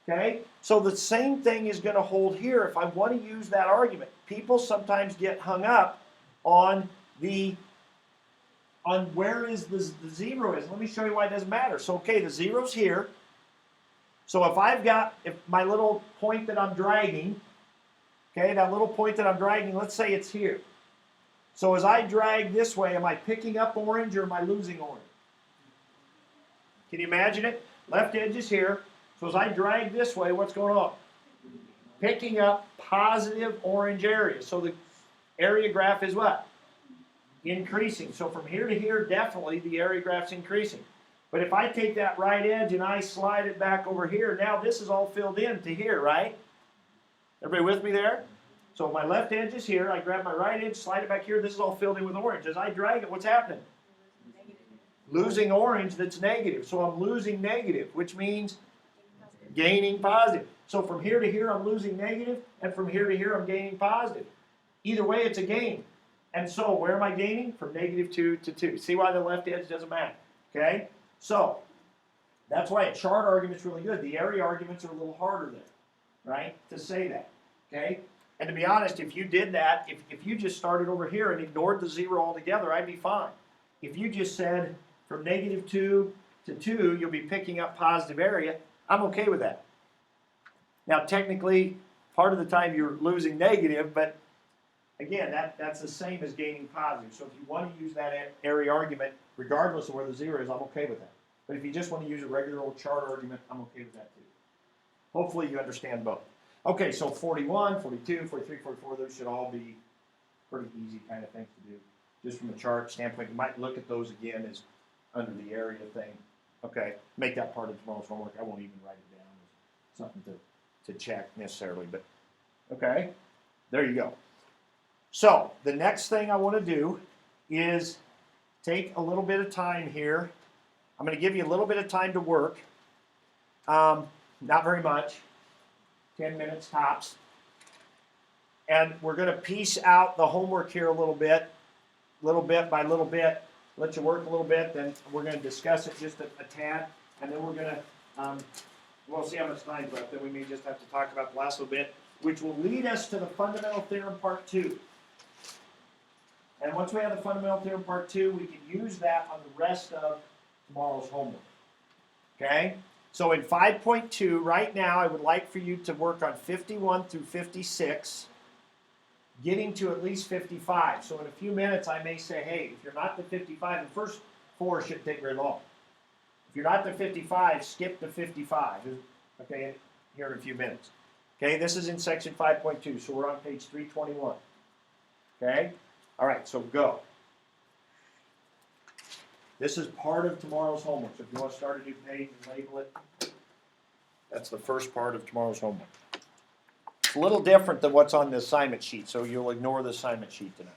Okay? So the same thing is going to hold here if I want to use that argument. People sometimes get hung up on where is the 0 is. Let me show you why it doesn't matter. So okay, the 0's here. So if my little point that I'm dragging, okay, that little point that I'm dragging, let's say it's here. So as I drag this way, am I picking up orange or am I losing orange? Can you imagine it? Left edge is here. So as I drag this way, what's going on? Picking up positive orange area. So the area graph is what? Increasing. So from here to here, definitely the area graph's increasing. But if I take that right edge and I slide it back over here, now this is all filled in to here, right? Everybody with me there? So my left edge is here. I grab my right edge, slide it back here. This is all filled in with orange. As I drag it, what's happening? Losing orange that's negative. So I'm losing negative, which means gaining positive. So from here to here, I'm losing negative, and from here to here, I'm gaining positive. Either way, it's a gain. And so where am I gaining? From -2 to 2. See why the left edge doesn't matter? Okay? So that's why a chart argument is really good. The area arguments are a little harder there, right, to say that. Okay? And to be honest, if you did that, if you just started over here and ignored the 0 altogether, I'd be fine. If you just said from -2 to 2, you'll be picking up positive area, I'm okay with that. Now, technically, part of the time you're losing negative, but again, that's the same as gaining positive. So if you want to use that area argument, regardless of where the 0 is, I'm okay with that. But if you just want to use a regular old chart argument, I'm okay with that too. Hopefully you understand both. Okay, so 41, 42, 43, 44, those should all be pretty easy kind of things to do. Just from a chart standpoint, you might look at those again as under the area thing. Okay, make that part of tomorrow's homework. I won't even write it down as something to check necessarily, but okay, there you go. So the next thing I want to do is take a little bit of time here. I'm going to give you a little bit of time to work. Not very much, 10 minutes tops. And we're going to piece out the homework here a little bit by little bit. Let you work a little bit, then we're going to discuss it just a tad, and then we're going to, we'll see how much time's left. Then we may just have to talk about the last little bit, which will lead us to the fundamental theorem part 2. And once we have the fundamental theorem part 2, we can use that on the rest of tomorrow's homework. Okay? So in 5.2, right now, I would like for you to work on 51 through 56, getting to at least 55. So in a few minutes, I may say, hey, if you're not to 55, the first 4 shouldn't take very long. If you're not to 55, skip to 55. Okay, here in a few minutes. Okay, this is in section 5.2, so we're on page 321. Okay? All right, so go. This is part of tomorrow's homework. So if you want to start a new page and label it, that's the first part of tomorrow's homework. It's a little different than what's on the assignment sheet, so you'll ignore the assignment sheet tonight.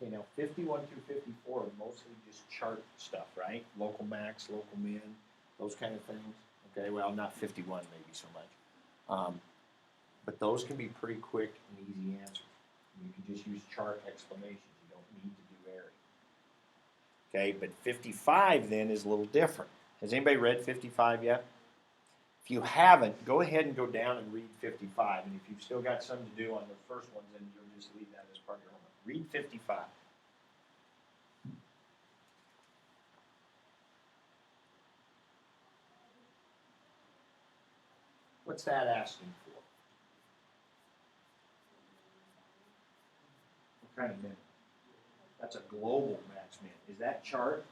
Okay, now 51 through 54 are mostly just chart stuff, right? Local max, local min, those kind of things. Okay, well, not 51 maybe so much. But those can be pretty quick and easy answers. You can just use chart explanations. You don't need to do area. Okay, but 55 then is a little different. Has anybody read 55 yet? If you haven't, go ahead and go down and read 55. And if you've still got some to do on the first ones, then you'll just leave that as part of your homework. Read 55. What's that asking for? What kind of minimum? That's a global max min. Is that chart?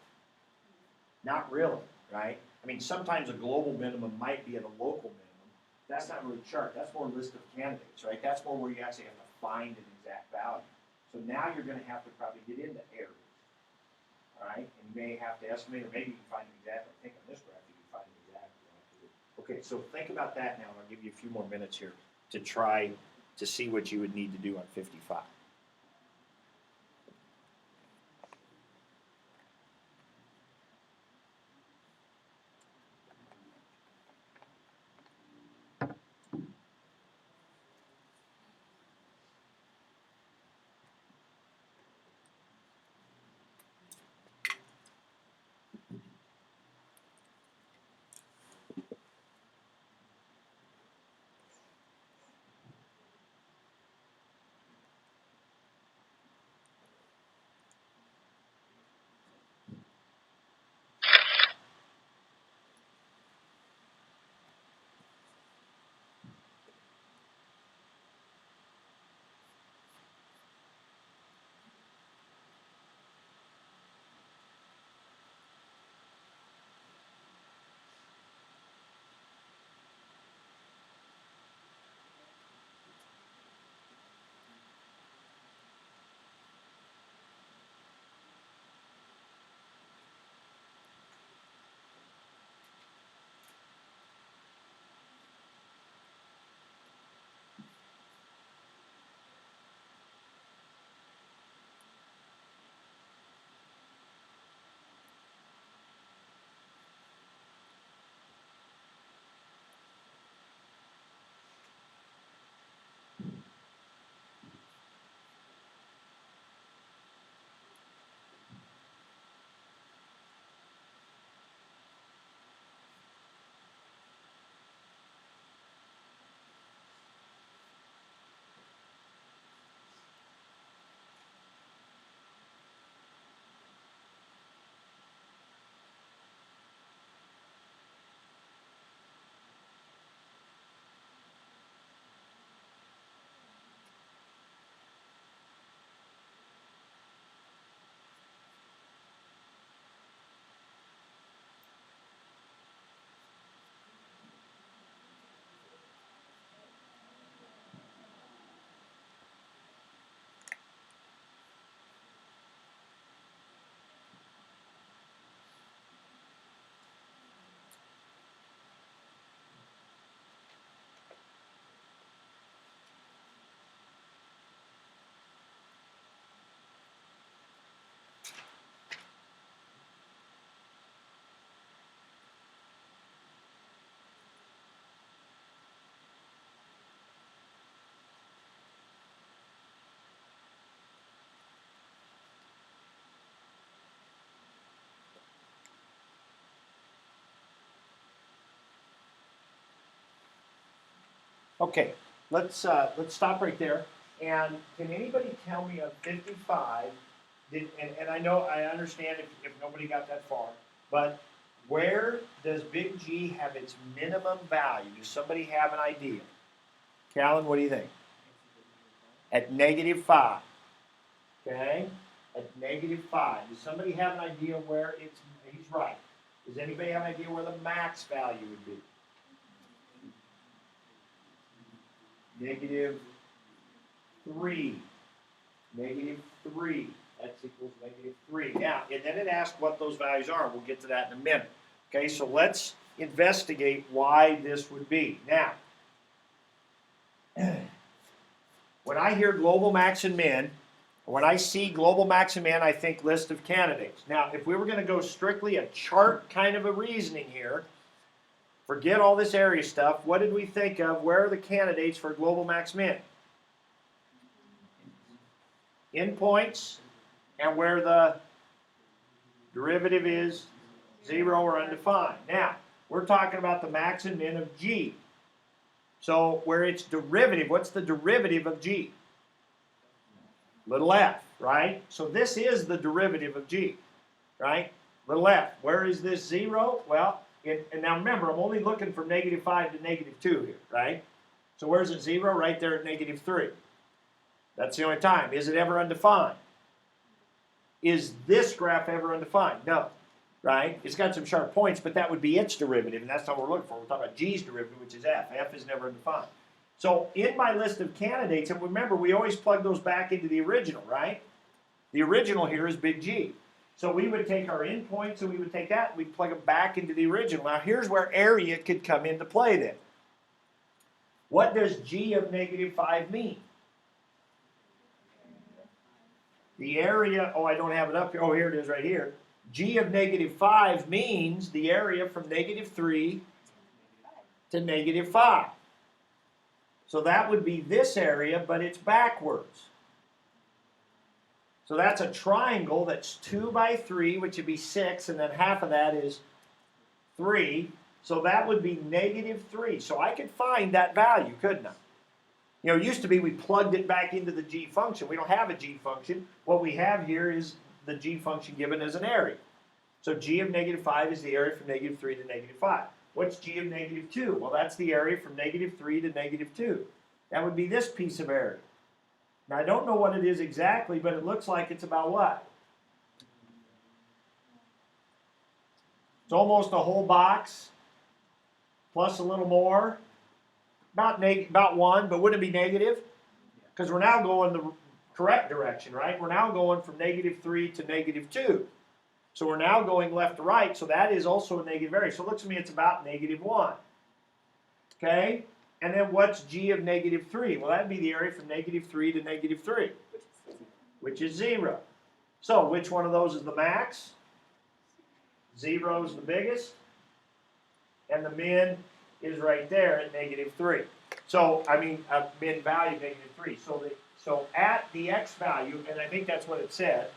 Not really, right? I mean, sometimes a global minimum might be at a local minimum. That's not really chart. That's more list of candidates, right? That's more where you actually have to find an exact value. So now you're going to have to probably get into areas, all right? And you may have to estimate, or maybe you can find an exact. I think on this graph you can find an exact. Okay, so think about that now. I'll give you a few more minutes here to try to see what you would need to do on 55. Okay, let's stop right there. And can anybody tell me on 55? And I know I understand if nobody got that far, but where does big G have its minimum value? Does somebody have an idea? Callan, what do you think? At -5. Okay, at -5. Does somebody have an idea where it's? He's right. Does anybody have an idea where the max value would be? -3. -3. That's equals -3. Now, and then it asks what those values are. We'll get to that in a minute. Okay, so let's investigate why this would be. Now, when I hear global max and min, When I see global max and min, I think list of candidates. Now, if we were going to go strictly a chart kind of a reasoning here, forget all this area stuff, what did we think of? Where are the candidates for global max min? Endpoints, and where the derivative is 0 or undefined. Now, we're talking about the max and min of G. So, where it's derivative, what's the derivative of G? Little f, right? So this is the derivative of G, right? Little f. Where is this 0? Well, and now remember, I'm only looking from -5 to -2 here, right? So where's it 0? Right there at -3. That's the only time. Is it ever undefined? Is this graph ever undefined? No, right? It's got some sharp points, but that would be its derivative, and that's not what we're looking for. We're talking about G's derivative, which is f. F is never undefined. So in my list of candidates, and remember, we always plug those back into the original, right? The original here is big G. So we would take our endpoints and we would take that and we'd plug them back into the original. Now here's where area could come into play then. What does G of -5 mean? The area, oh, I don't have it up here. Oh, here it is right here. G of -5 means the area from -3 to -5. So that would be this area, but it's backwards. So that's a triangle that's 2 by 3, which would be 6, and then half of that is 3. So that would be -3. So I could find that value, couldn't I? You know, it used to be we plugged it back into the G function. We don't have a G function. What we have here is the G function given as an area. So G of -5 is the area from -3 to -5. What's G of -2? Well, that's the area from -3 to -2. That would be this piece of area. Now, I don't know what it is exactly, but it looks like it's about what? It's almost a whole box, plus a little more. About 1, but wouldn't it be negative? Because we're now going the correct direction, right? We're now going from -3 to -2. So we're now going left to right, so that is also a negative area. So it looks to me it's about -1. Okay? And then what's G of -3? Well, that'd be the area from -3 to -3, which is 0. So which one of those is the max? 0 is the biggest, and the min is right there at -3. So, I mean, min value -3. So at the x value, and I think that's what it said,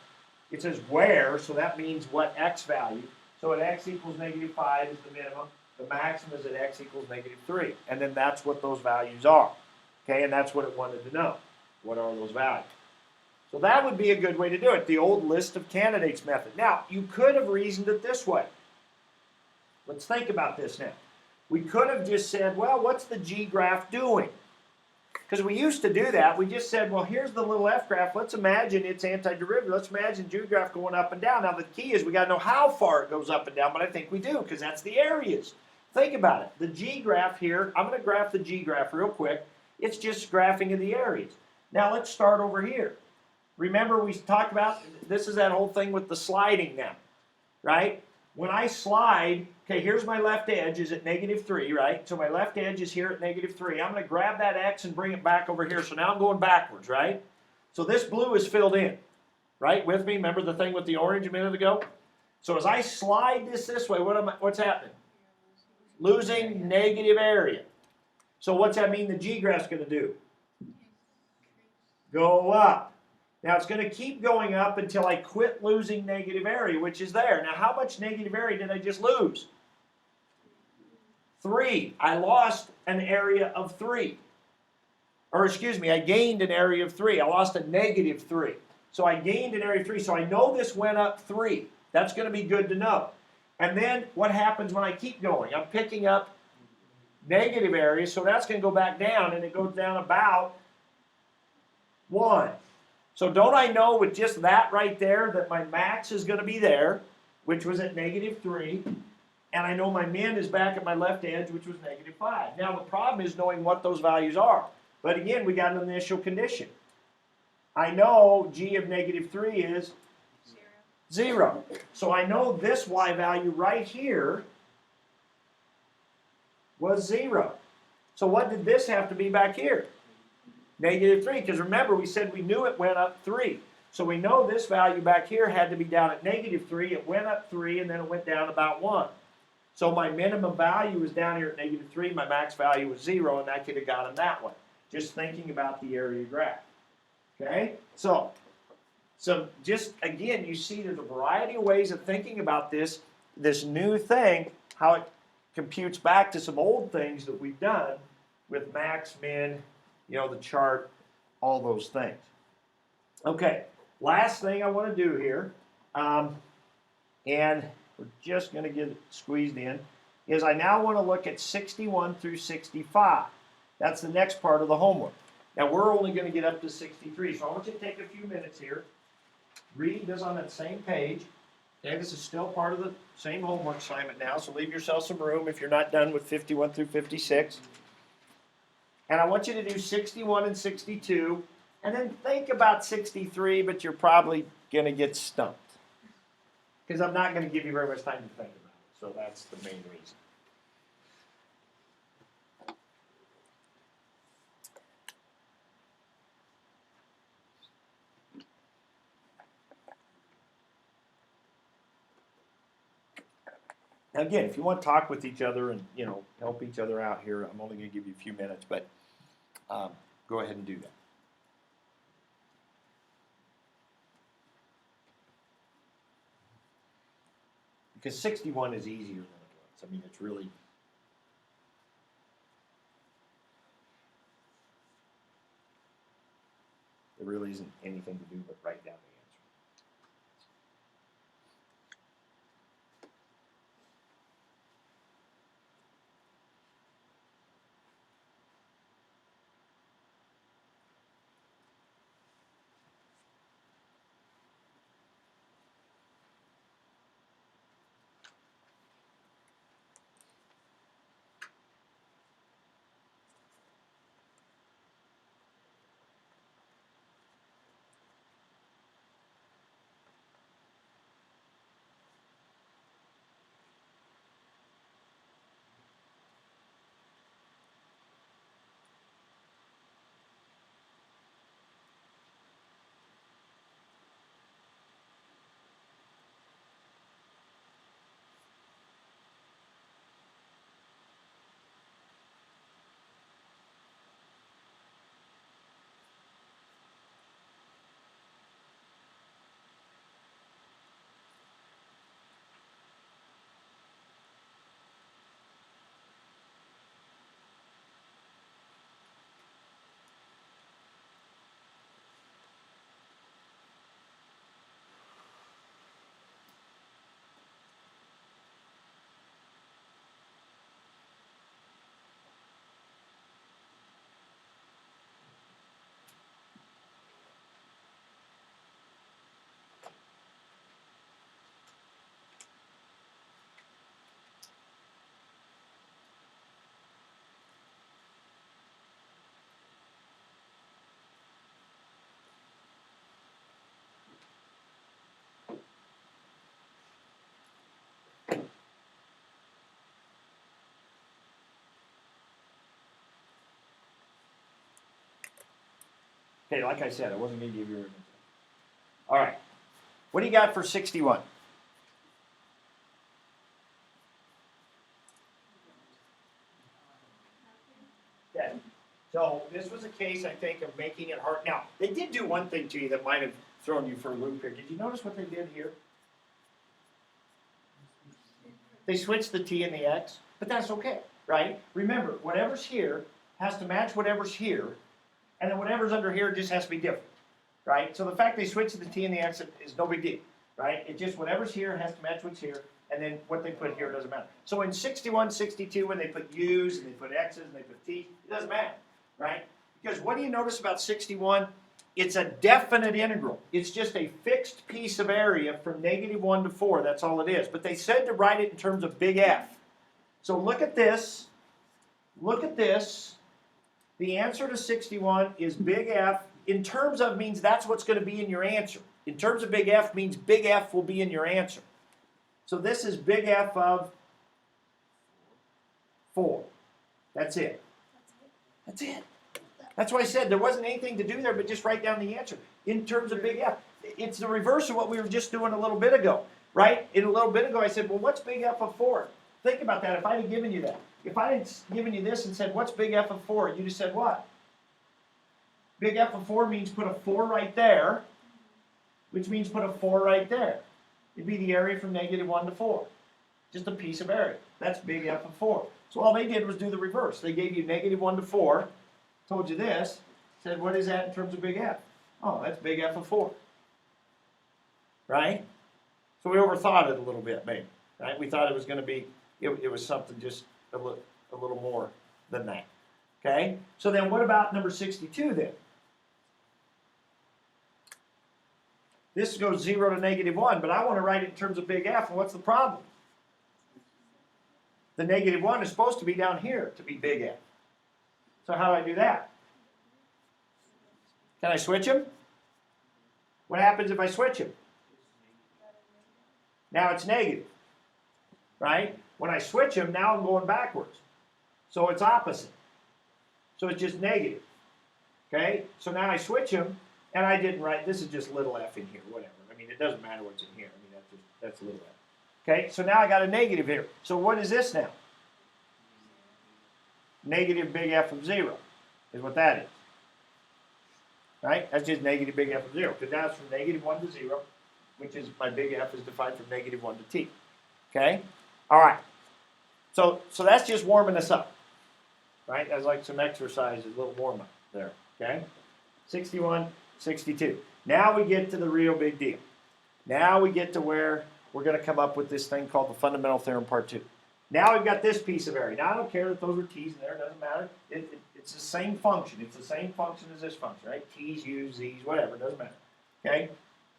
it says where, so that means what x value. So at x equals -5 is the minimum. The maximum is at x equals -3. And then that's what those values are. Okay, and that's what it wanted to know. What are those values? So that would be a good way to do it, the old list of candidates method. Now, you could have reasoned it this way. Let's think about this now. We could have just said, well, what's the G graph doing? Because we used to do that. We just said, well, here's the little f graph. Let's imagine its antiderivative. Let's imagine G graph going up and down. Now, the key is we got to know how far it goes up and down, but I think we do because that's the areas. Think about it. The G graph here, I'm going to graph the G graph real quick. It's just graphing of the areas. Now, let's start over here. Remember, we talked about, this is that whole thing with the sliding now, right? When I slide, okay, here's my left edge is at -3, right? So my left edge is here at -3. I'm going to grab that X and bring it back over here. So now I'm going backwards, right? So this blue is filled in, right? With me? Remember the thing with the orange a minute ago? So as I slide this way, what's happening? Losing negative area. So what's that mean the G graph's going to do? Go up. Now it's going to keep going up until I quit losing negative area, which is there. Now how much negative area did I just lose? 3. I lost an area of 3. Or excuse me, I gained an area of 3. I lost a -3. So I gained an area of 3. So I know this went up 3. That's going to be good to know. And then what happens when I keep going? I'm picking up negative areas, so that's going to go back down, and it goes down about 1. So don't I know with just that right there that my max is going to be there, which was at -3, and I know my min is back at my left edge, which was -5. Now the problem is knowing what those values are. But again, we got an initial condition. I know G of -3 is 0. So I know this y value right here was 0. So what did this have to be back here? -3, because remember we said we knew it went up 3. So we know this value back here had to be down at -3. It went up 3, and then it went down about 1. So my minimum value was down here at -3. My max value was 0, and that could have got them that way. Just thinking about the area graph. Okay? So just, again, you see there's a variety of ways of thinking about this new thing, how it computes back to some old things that we've done with max, min, the chart, all those things. Okay, last thing I want to do here, and we're just going to get it squeezed in, is I now want to look at 61 through 65. That's the next part of the homework. Now, we're only going to get up to 63, so I want you to take a few minutes here, read this on that same page. Okay, this is still part of the same homework assignment now, so leave yourself some room if you're not done with 51 through 56. And I want you to do 61 and 62, and then think about 63, but you're probably going to get stumped. Because I'm not going to give you very much time to think about it, so that's the main reason. Now again, if you want to talk with each other and help each other out here, I'm only going to give you a few minutes, but go ahead and do that. Because 61 is easier than it was. I mean, it's really. There really isn't anything to do but write down the answer. Okay, like I said, I wasn't going to give you everything. All right. What do you got for 61? Okay. So this was a case, I think, of making it hard. Now, they did do one thing to you that might have thrown you for a loop here. Did you notice what they did here? They switched the T and the X, but that's okay, right? Remember, whatever's here has to match whatever's here, and then whatever's under here just has to be different, right? So the fact they switched the T and the X is no big deal, right? It just whatever's here has to match what's here, and then what they put here doesn't matter. So in 61, 62, when they put U's and they put X's and they put T's, it doesn't matter, right? Because what do you notice about 61? It's a definite integral. It's just a fixed piece of area from -1 to 4. That's all it is. But they said to write it in terms of big F. So look at this. Look at this. The answer to 61 is big F. In terms of means that's what's going to be in your answer. In terms of big F means big F will be in your answer. So this is big F of 4. That's it. That's it. That's why I said there wasn't anything to do there but just write down the answer. In terms of big F. it's the reverse of what we were just doing a little bit ago, right? In a little bit ago, I said, well, what's big F of 4? Think about that. If I had given you that. If I had given you this and said, what's big F of 4? You'd have said what? Big F of 4 means put a 4 right there, which means put a 4 right there. It'd be the area from -1 to 4. Just a piece of area. That's big F of 4. So all they did was do the reverse. They gave you -1 to 4, told you this, said, what is that in terms of big F? Oh, that's big F of 4. Right? So we overthought it a little bit, maybe. Right? We thought it was going to be, it was something just a little more than that. Okay? So then what about number 62 then? This goes 0 to -1, but I want to write it in terms of big F, and what's the problem? The -1 is supposed to be down here to be big F. So how do I do that? Can I switch them? What happens if I switch them? Now it's negative, right? When I switch them, now I'm going backwards. So it's opposite. So it's just negative. Okay? So now I switch them, and I didn't write, this is just little f in here, whatever. I mean, it doesn't matter what's in here. I mean, that's little f. Okay? So now I got a negative here. So what is this now? Negative big F of 0 is what that is. Right? That's just negative big F of 0. Because now it's from -1 to 0, which is my big F is defined from -1 to t. Okay? All right. So that's just warming us up. Right? That's like some exercise, a little warm up there. Okay? 61, 62. Now we get to the real big deal. Now we get to where we're going to come up with this thing called the fundamental theorem part 2. Now we've got this piece of area. Now I don't care that those are t's in there. It doesn't matter. It's the same function. It's the same function as this function, right? T's, u's, z's, whatever. It doesn't matter. Okay?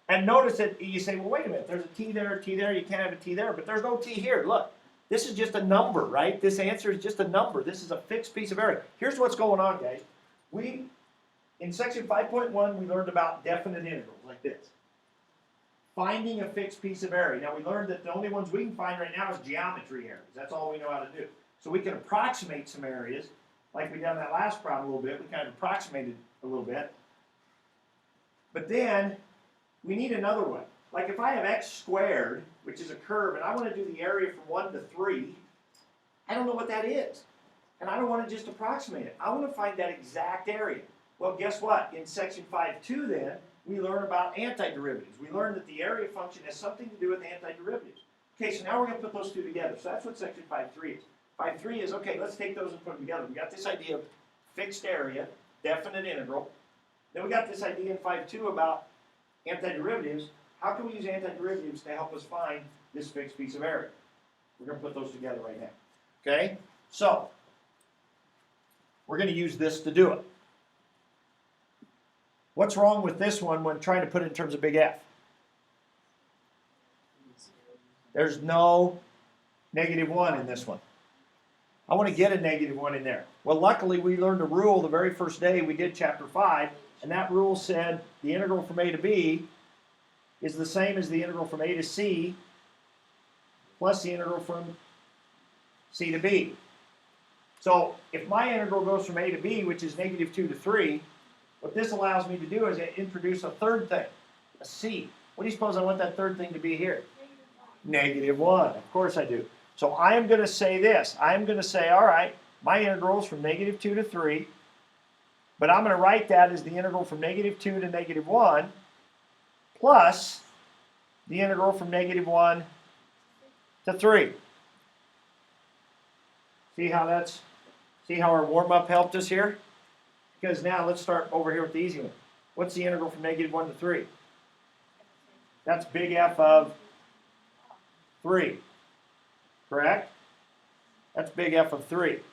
And notice that you say, well, wait a minute. There's a t there, a t there. You can't have a t there. But there's no t here. Look. This is just a number, right? This answer is just a number. This is a fixed piece of area. Here's what's going on, guys. In section 5.1, we learned about definite integrals like this. Finding a fixed piece of area. Now, we learned that the only ones we can find right now is geometry areas. That's all we know how to do. So we can approximate some areas, like we done that last problem a little bit. We kind of approximated a little bit. But then, we need another one. Like if I have x squared, which is a curve, and I want to do the area from 1 to 3, I don't know what that is. And I don't want to just approximate it. I want to find that exact area. Well, guess what? In section 5.2 then, we learn about antiderivatives. We learn that the area function has something to do with antiderivatives. Okay, so now we're going to put those two together. So that's what section 5.3 is. 5.3 is, okay, let's take those and put them together. We got this idea of fixed area, definite integral. Then we got this idea in 5.2 about antiderivatives. How can we use antiderivatives to help us find this fixed piece of area? We're going to put those together right now. Okay? So, we're going to use this to do it. What's wrong with this one when trying to put it in terms of big F? There's no -1 in this one. I want to get a -1 in there. Well, luckily, we learned a rule the very first day we did chapter 5, and that rule said the integral from a to b is the same as the integral from a to c plus the integral from c to b. So if my integral goes from a to b, which is -2 to 3, what this allows me to do is introduce a third thing, a c. What do you suppose I want that third thing to be here? -1. Of course I do. So I am going to say this. I'm going to say, all right, my integral is from -2 to 3, but I'm going to write that as the integral from -2 to -1 plus the integral from -1 to 3. See how our warm-up helped us here? Because now let's start over here with the easy one. What's the integral from -1 to 3? That's big F of 3. Correct? That's big F of 3.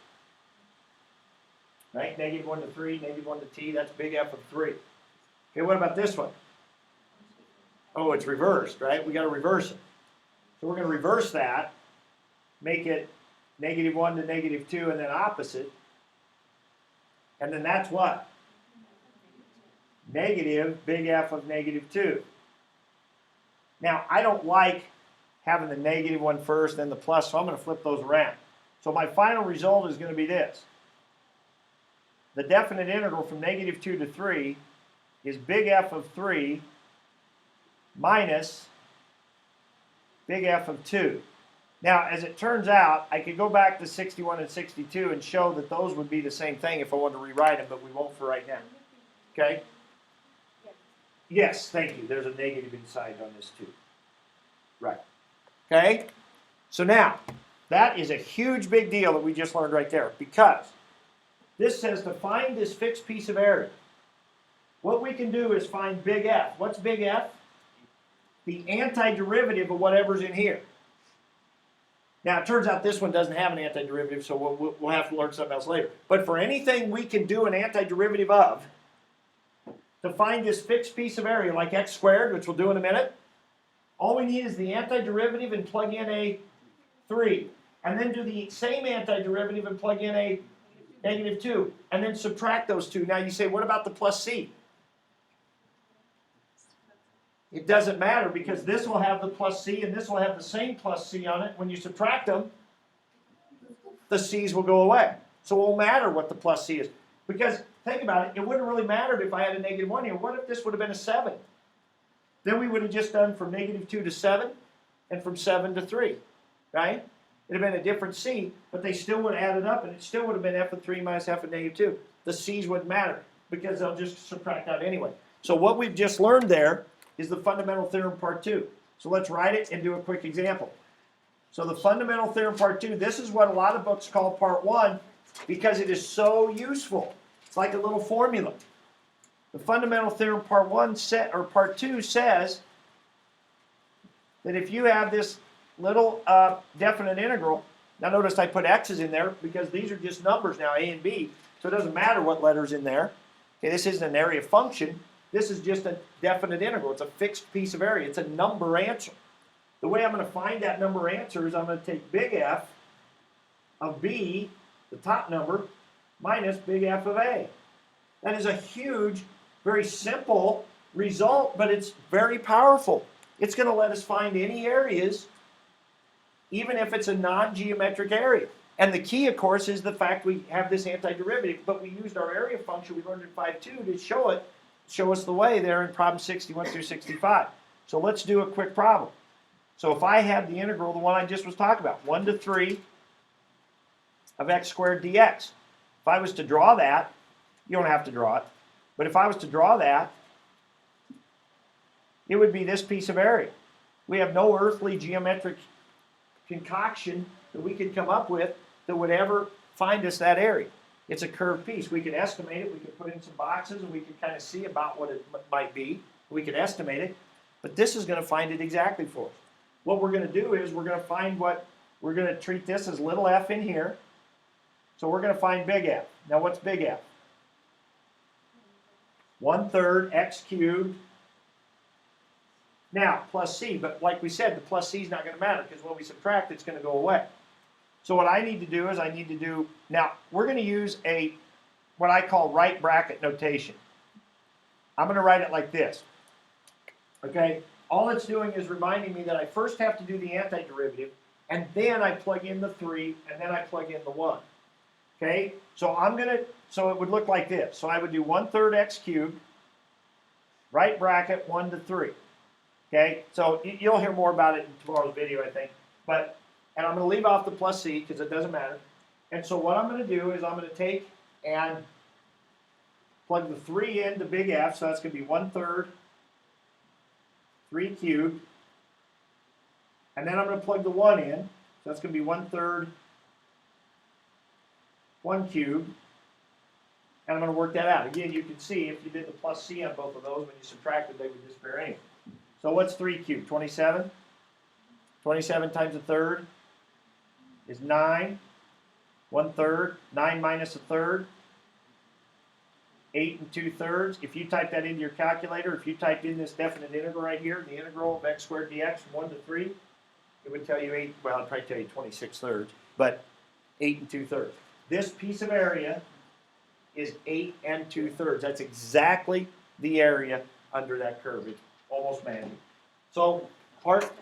Right? -1 to 3, -1 to t, that's big F of 3. Okay, what about this one? Oh, it's reversed, right? We got to reverse it. So we're going to reverse that, make it -1 to -2, and then opposite. And then that's what? Negative big F of -2. Now, I don't like having the -1 first, then the plus, so I'm going to flip those around. So my final result is going to be this. The definite integral from -2 to 3 is big F of 3 minus big F of 2. Now, as it turns out, I could go back to 61 and 62 and show that those would be the same thing if I wanted to rewrite them, but we won't for right now. Okay? Yes, thank you. There's a negative inside on this too. Right. Okay? So now, that is a huge big deal that we just learned right there, because this says to find this fixed piece of area. What we can do is find big F. What's big F? The antiderivative of whatever's in here. Now, it turns out this one doesn't have an antiderivative, so we'll have to learn something else later. But for anything we can do an antiderivative of, to find this fixed piece of area, like x squared, which we'll do in a minute, all we need is the antiderivative and plug in a 3. And then do the same antiderivative and plug in a negative 2. And then subtract those two. Now you say, what about the plus c? It doesn't matter, because this will have the plus c and this will have the same plus c on it. When you subtract them, the c's will go away. So it won't matter what the plus c is. Because, think about it, it wouldn't really matter if I had a negative 1 here. What if this would have been a 7? Then we would have just done from negative 2 to 7 and from 7 to 3, right? It would have been a different c, but they still would have added up, and it still would have been f of 3 minus f of negative 2. The c's wouldn't matter, because they'll just subtract out anyway. So what we've just learned there is the fundamental theorem part 2. So let's write it and do a quick example. So the fundamental theorem part 2, this is what a lot of books call part 1, because it is so useful. It's like a little formula. The fundamental theorem part 1 part 2 says that if you have this little definite integral, now notice I put x's in there because these are just numbers now, a and b, so it doesn't matter what letter's in there. Okay, this isn't an area function. This is just a definite integral. It's a fixed piece of area. It's a number answer. The way I'm going to find that number answer is I'm going to take big F of b, the top number, minus big F of a. That is a huge, very simple result, but it's very powerful. It's going to let us find any areas, even if it's a non-geometric area. And the key, of course, is the fact we have this antiderivative, but we used our area function we learned in 5.2 to show us the way there in problem 61 through 65. So let's do a quick problem. So if I had the integral, the one I just was talking about, 1 to 3 of x squared dx. If I was to draw that, you don't have to draw it, but if I was to draw that, it would be this piece of area. We have no earthly geometric concoction that we could come up with that would ever find us that area. It's a curved piece. We could estimate it. We could put in some boxes and we could kind of see about what it might be. We could estimate it, but this is going to find it exactly for us. What we're going to do is we're going to find we're going to treat this as little f in here. So we're going to find big F. Now what's big F? 1/3 x cubed. Now, plus c, but like we said, the plus c is not going to matter because when we subtract, it's going to go away. So what I need to do is now we're going to use what I call right bracket notation. I'm going to write it like this. Okay? All it's doing is reminding me that I first have to do the antiderivative, and then I plug in the 3, and then I plug in the 1. Okay? So so it would look like this. So I would do 1/3 x cubed, right bracket 1 to 3. Okay? So you'll hear more about it in tomorrow's video, I think. And I'm going to leave off the plus c because it doesn't matter. And so what I'm going to do is I'm going to take and plug the 3 into big F. So that's going to be 1/3 3 cubed. And then I'm going to plug the 1 in. So that's going to be 1/3 1 cubed. And I'm going to work that out. Again, you can see if you did the plus c on both of those, when you subtracted, they would disappear anyway. So what's 3 cubed? 27? 27 times a third is 9. 1/3. 9 minus a third. 8 2/3. If you type that into your calculator, if you typed in this definite integral right here, the integral of x squared dx from 1 to 3, it would tell you 8, well, it'd probably tell you 26/3, but 8 2/3. This piece of area is 8 2/3. That's exactly the area under that curve. It's almost magic. So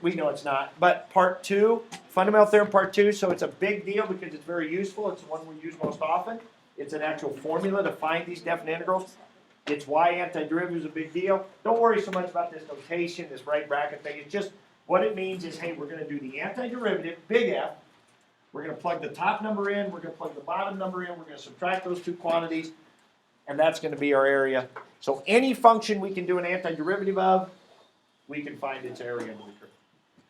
we know it's not, but part 2, fundamental theorem part 2, so it's a big deal because it's very useful. It's the one we use most often. It's an actual formula to find these definite integrals. It's why antiderivative is a big deal. Don't worry so much about this notation, this right bracket thing. It's just what it means is, hey, we're going to do the antiderivative, big F. We're going to plug the top number in. We're going to plug the bottom number in. We're going to subtract those two quantities, and that's going to be our area. So any function we can do an antiderivative of, we can find its area under the curve.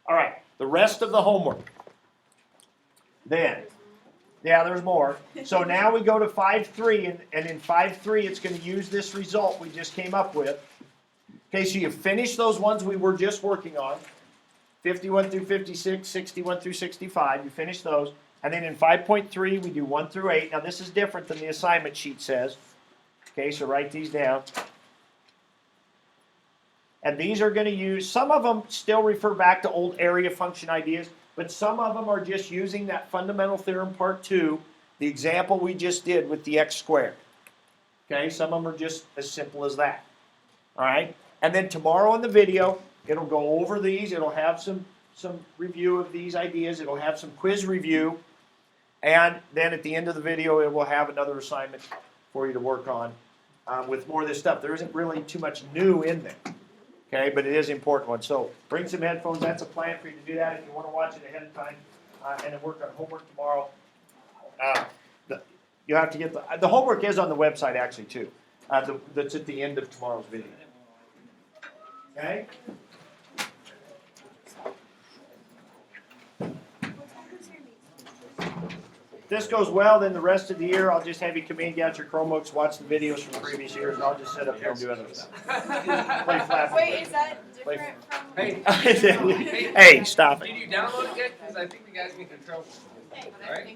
All right, the rest of the homework. Then, yeah, there's more. So now we go to 5.3, and in 5.3 it's going to use this result we just came up with. Okay, so you finish those ones we were just working on. 51 through 56, 61 through 65, you finish those. And then in 5.3, we do 1 through 8. Now this is different than the assignment sheet says. Okay, so write these down. And these are going to use, some of them still refer back to old area function ideas, but some of them are just using that fundamental theorem part 2, the example we just did with the x squared. Okay, some of them are just as simple as that. All right, and then tomorrow in the video, it'll go over these. It'll have some review of these ideas. It'll have some quiz review. And then at the end of the video, it will have another assignment for you to work on with more of this stuff. There isn't really too much new in there. Okay, but it is an important one. So bring some headphones. That's a plan for you to do that if you want to watch it ahead of time and then work on homework tomorrow. You have to get the homework is on the website actually too. That's at the end of tomorrow's video. Okay? If this goes well, then the rest of the year I'll just have you come in, get out your Chromebooks, watch the videos from previous years, and I'll just sit up here and do other stuff. Play Flappy Wait, is that different from? Hey. Hey, stop it. Did you download it yet? Because I think the guys get in trouble. Okay, Alright.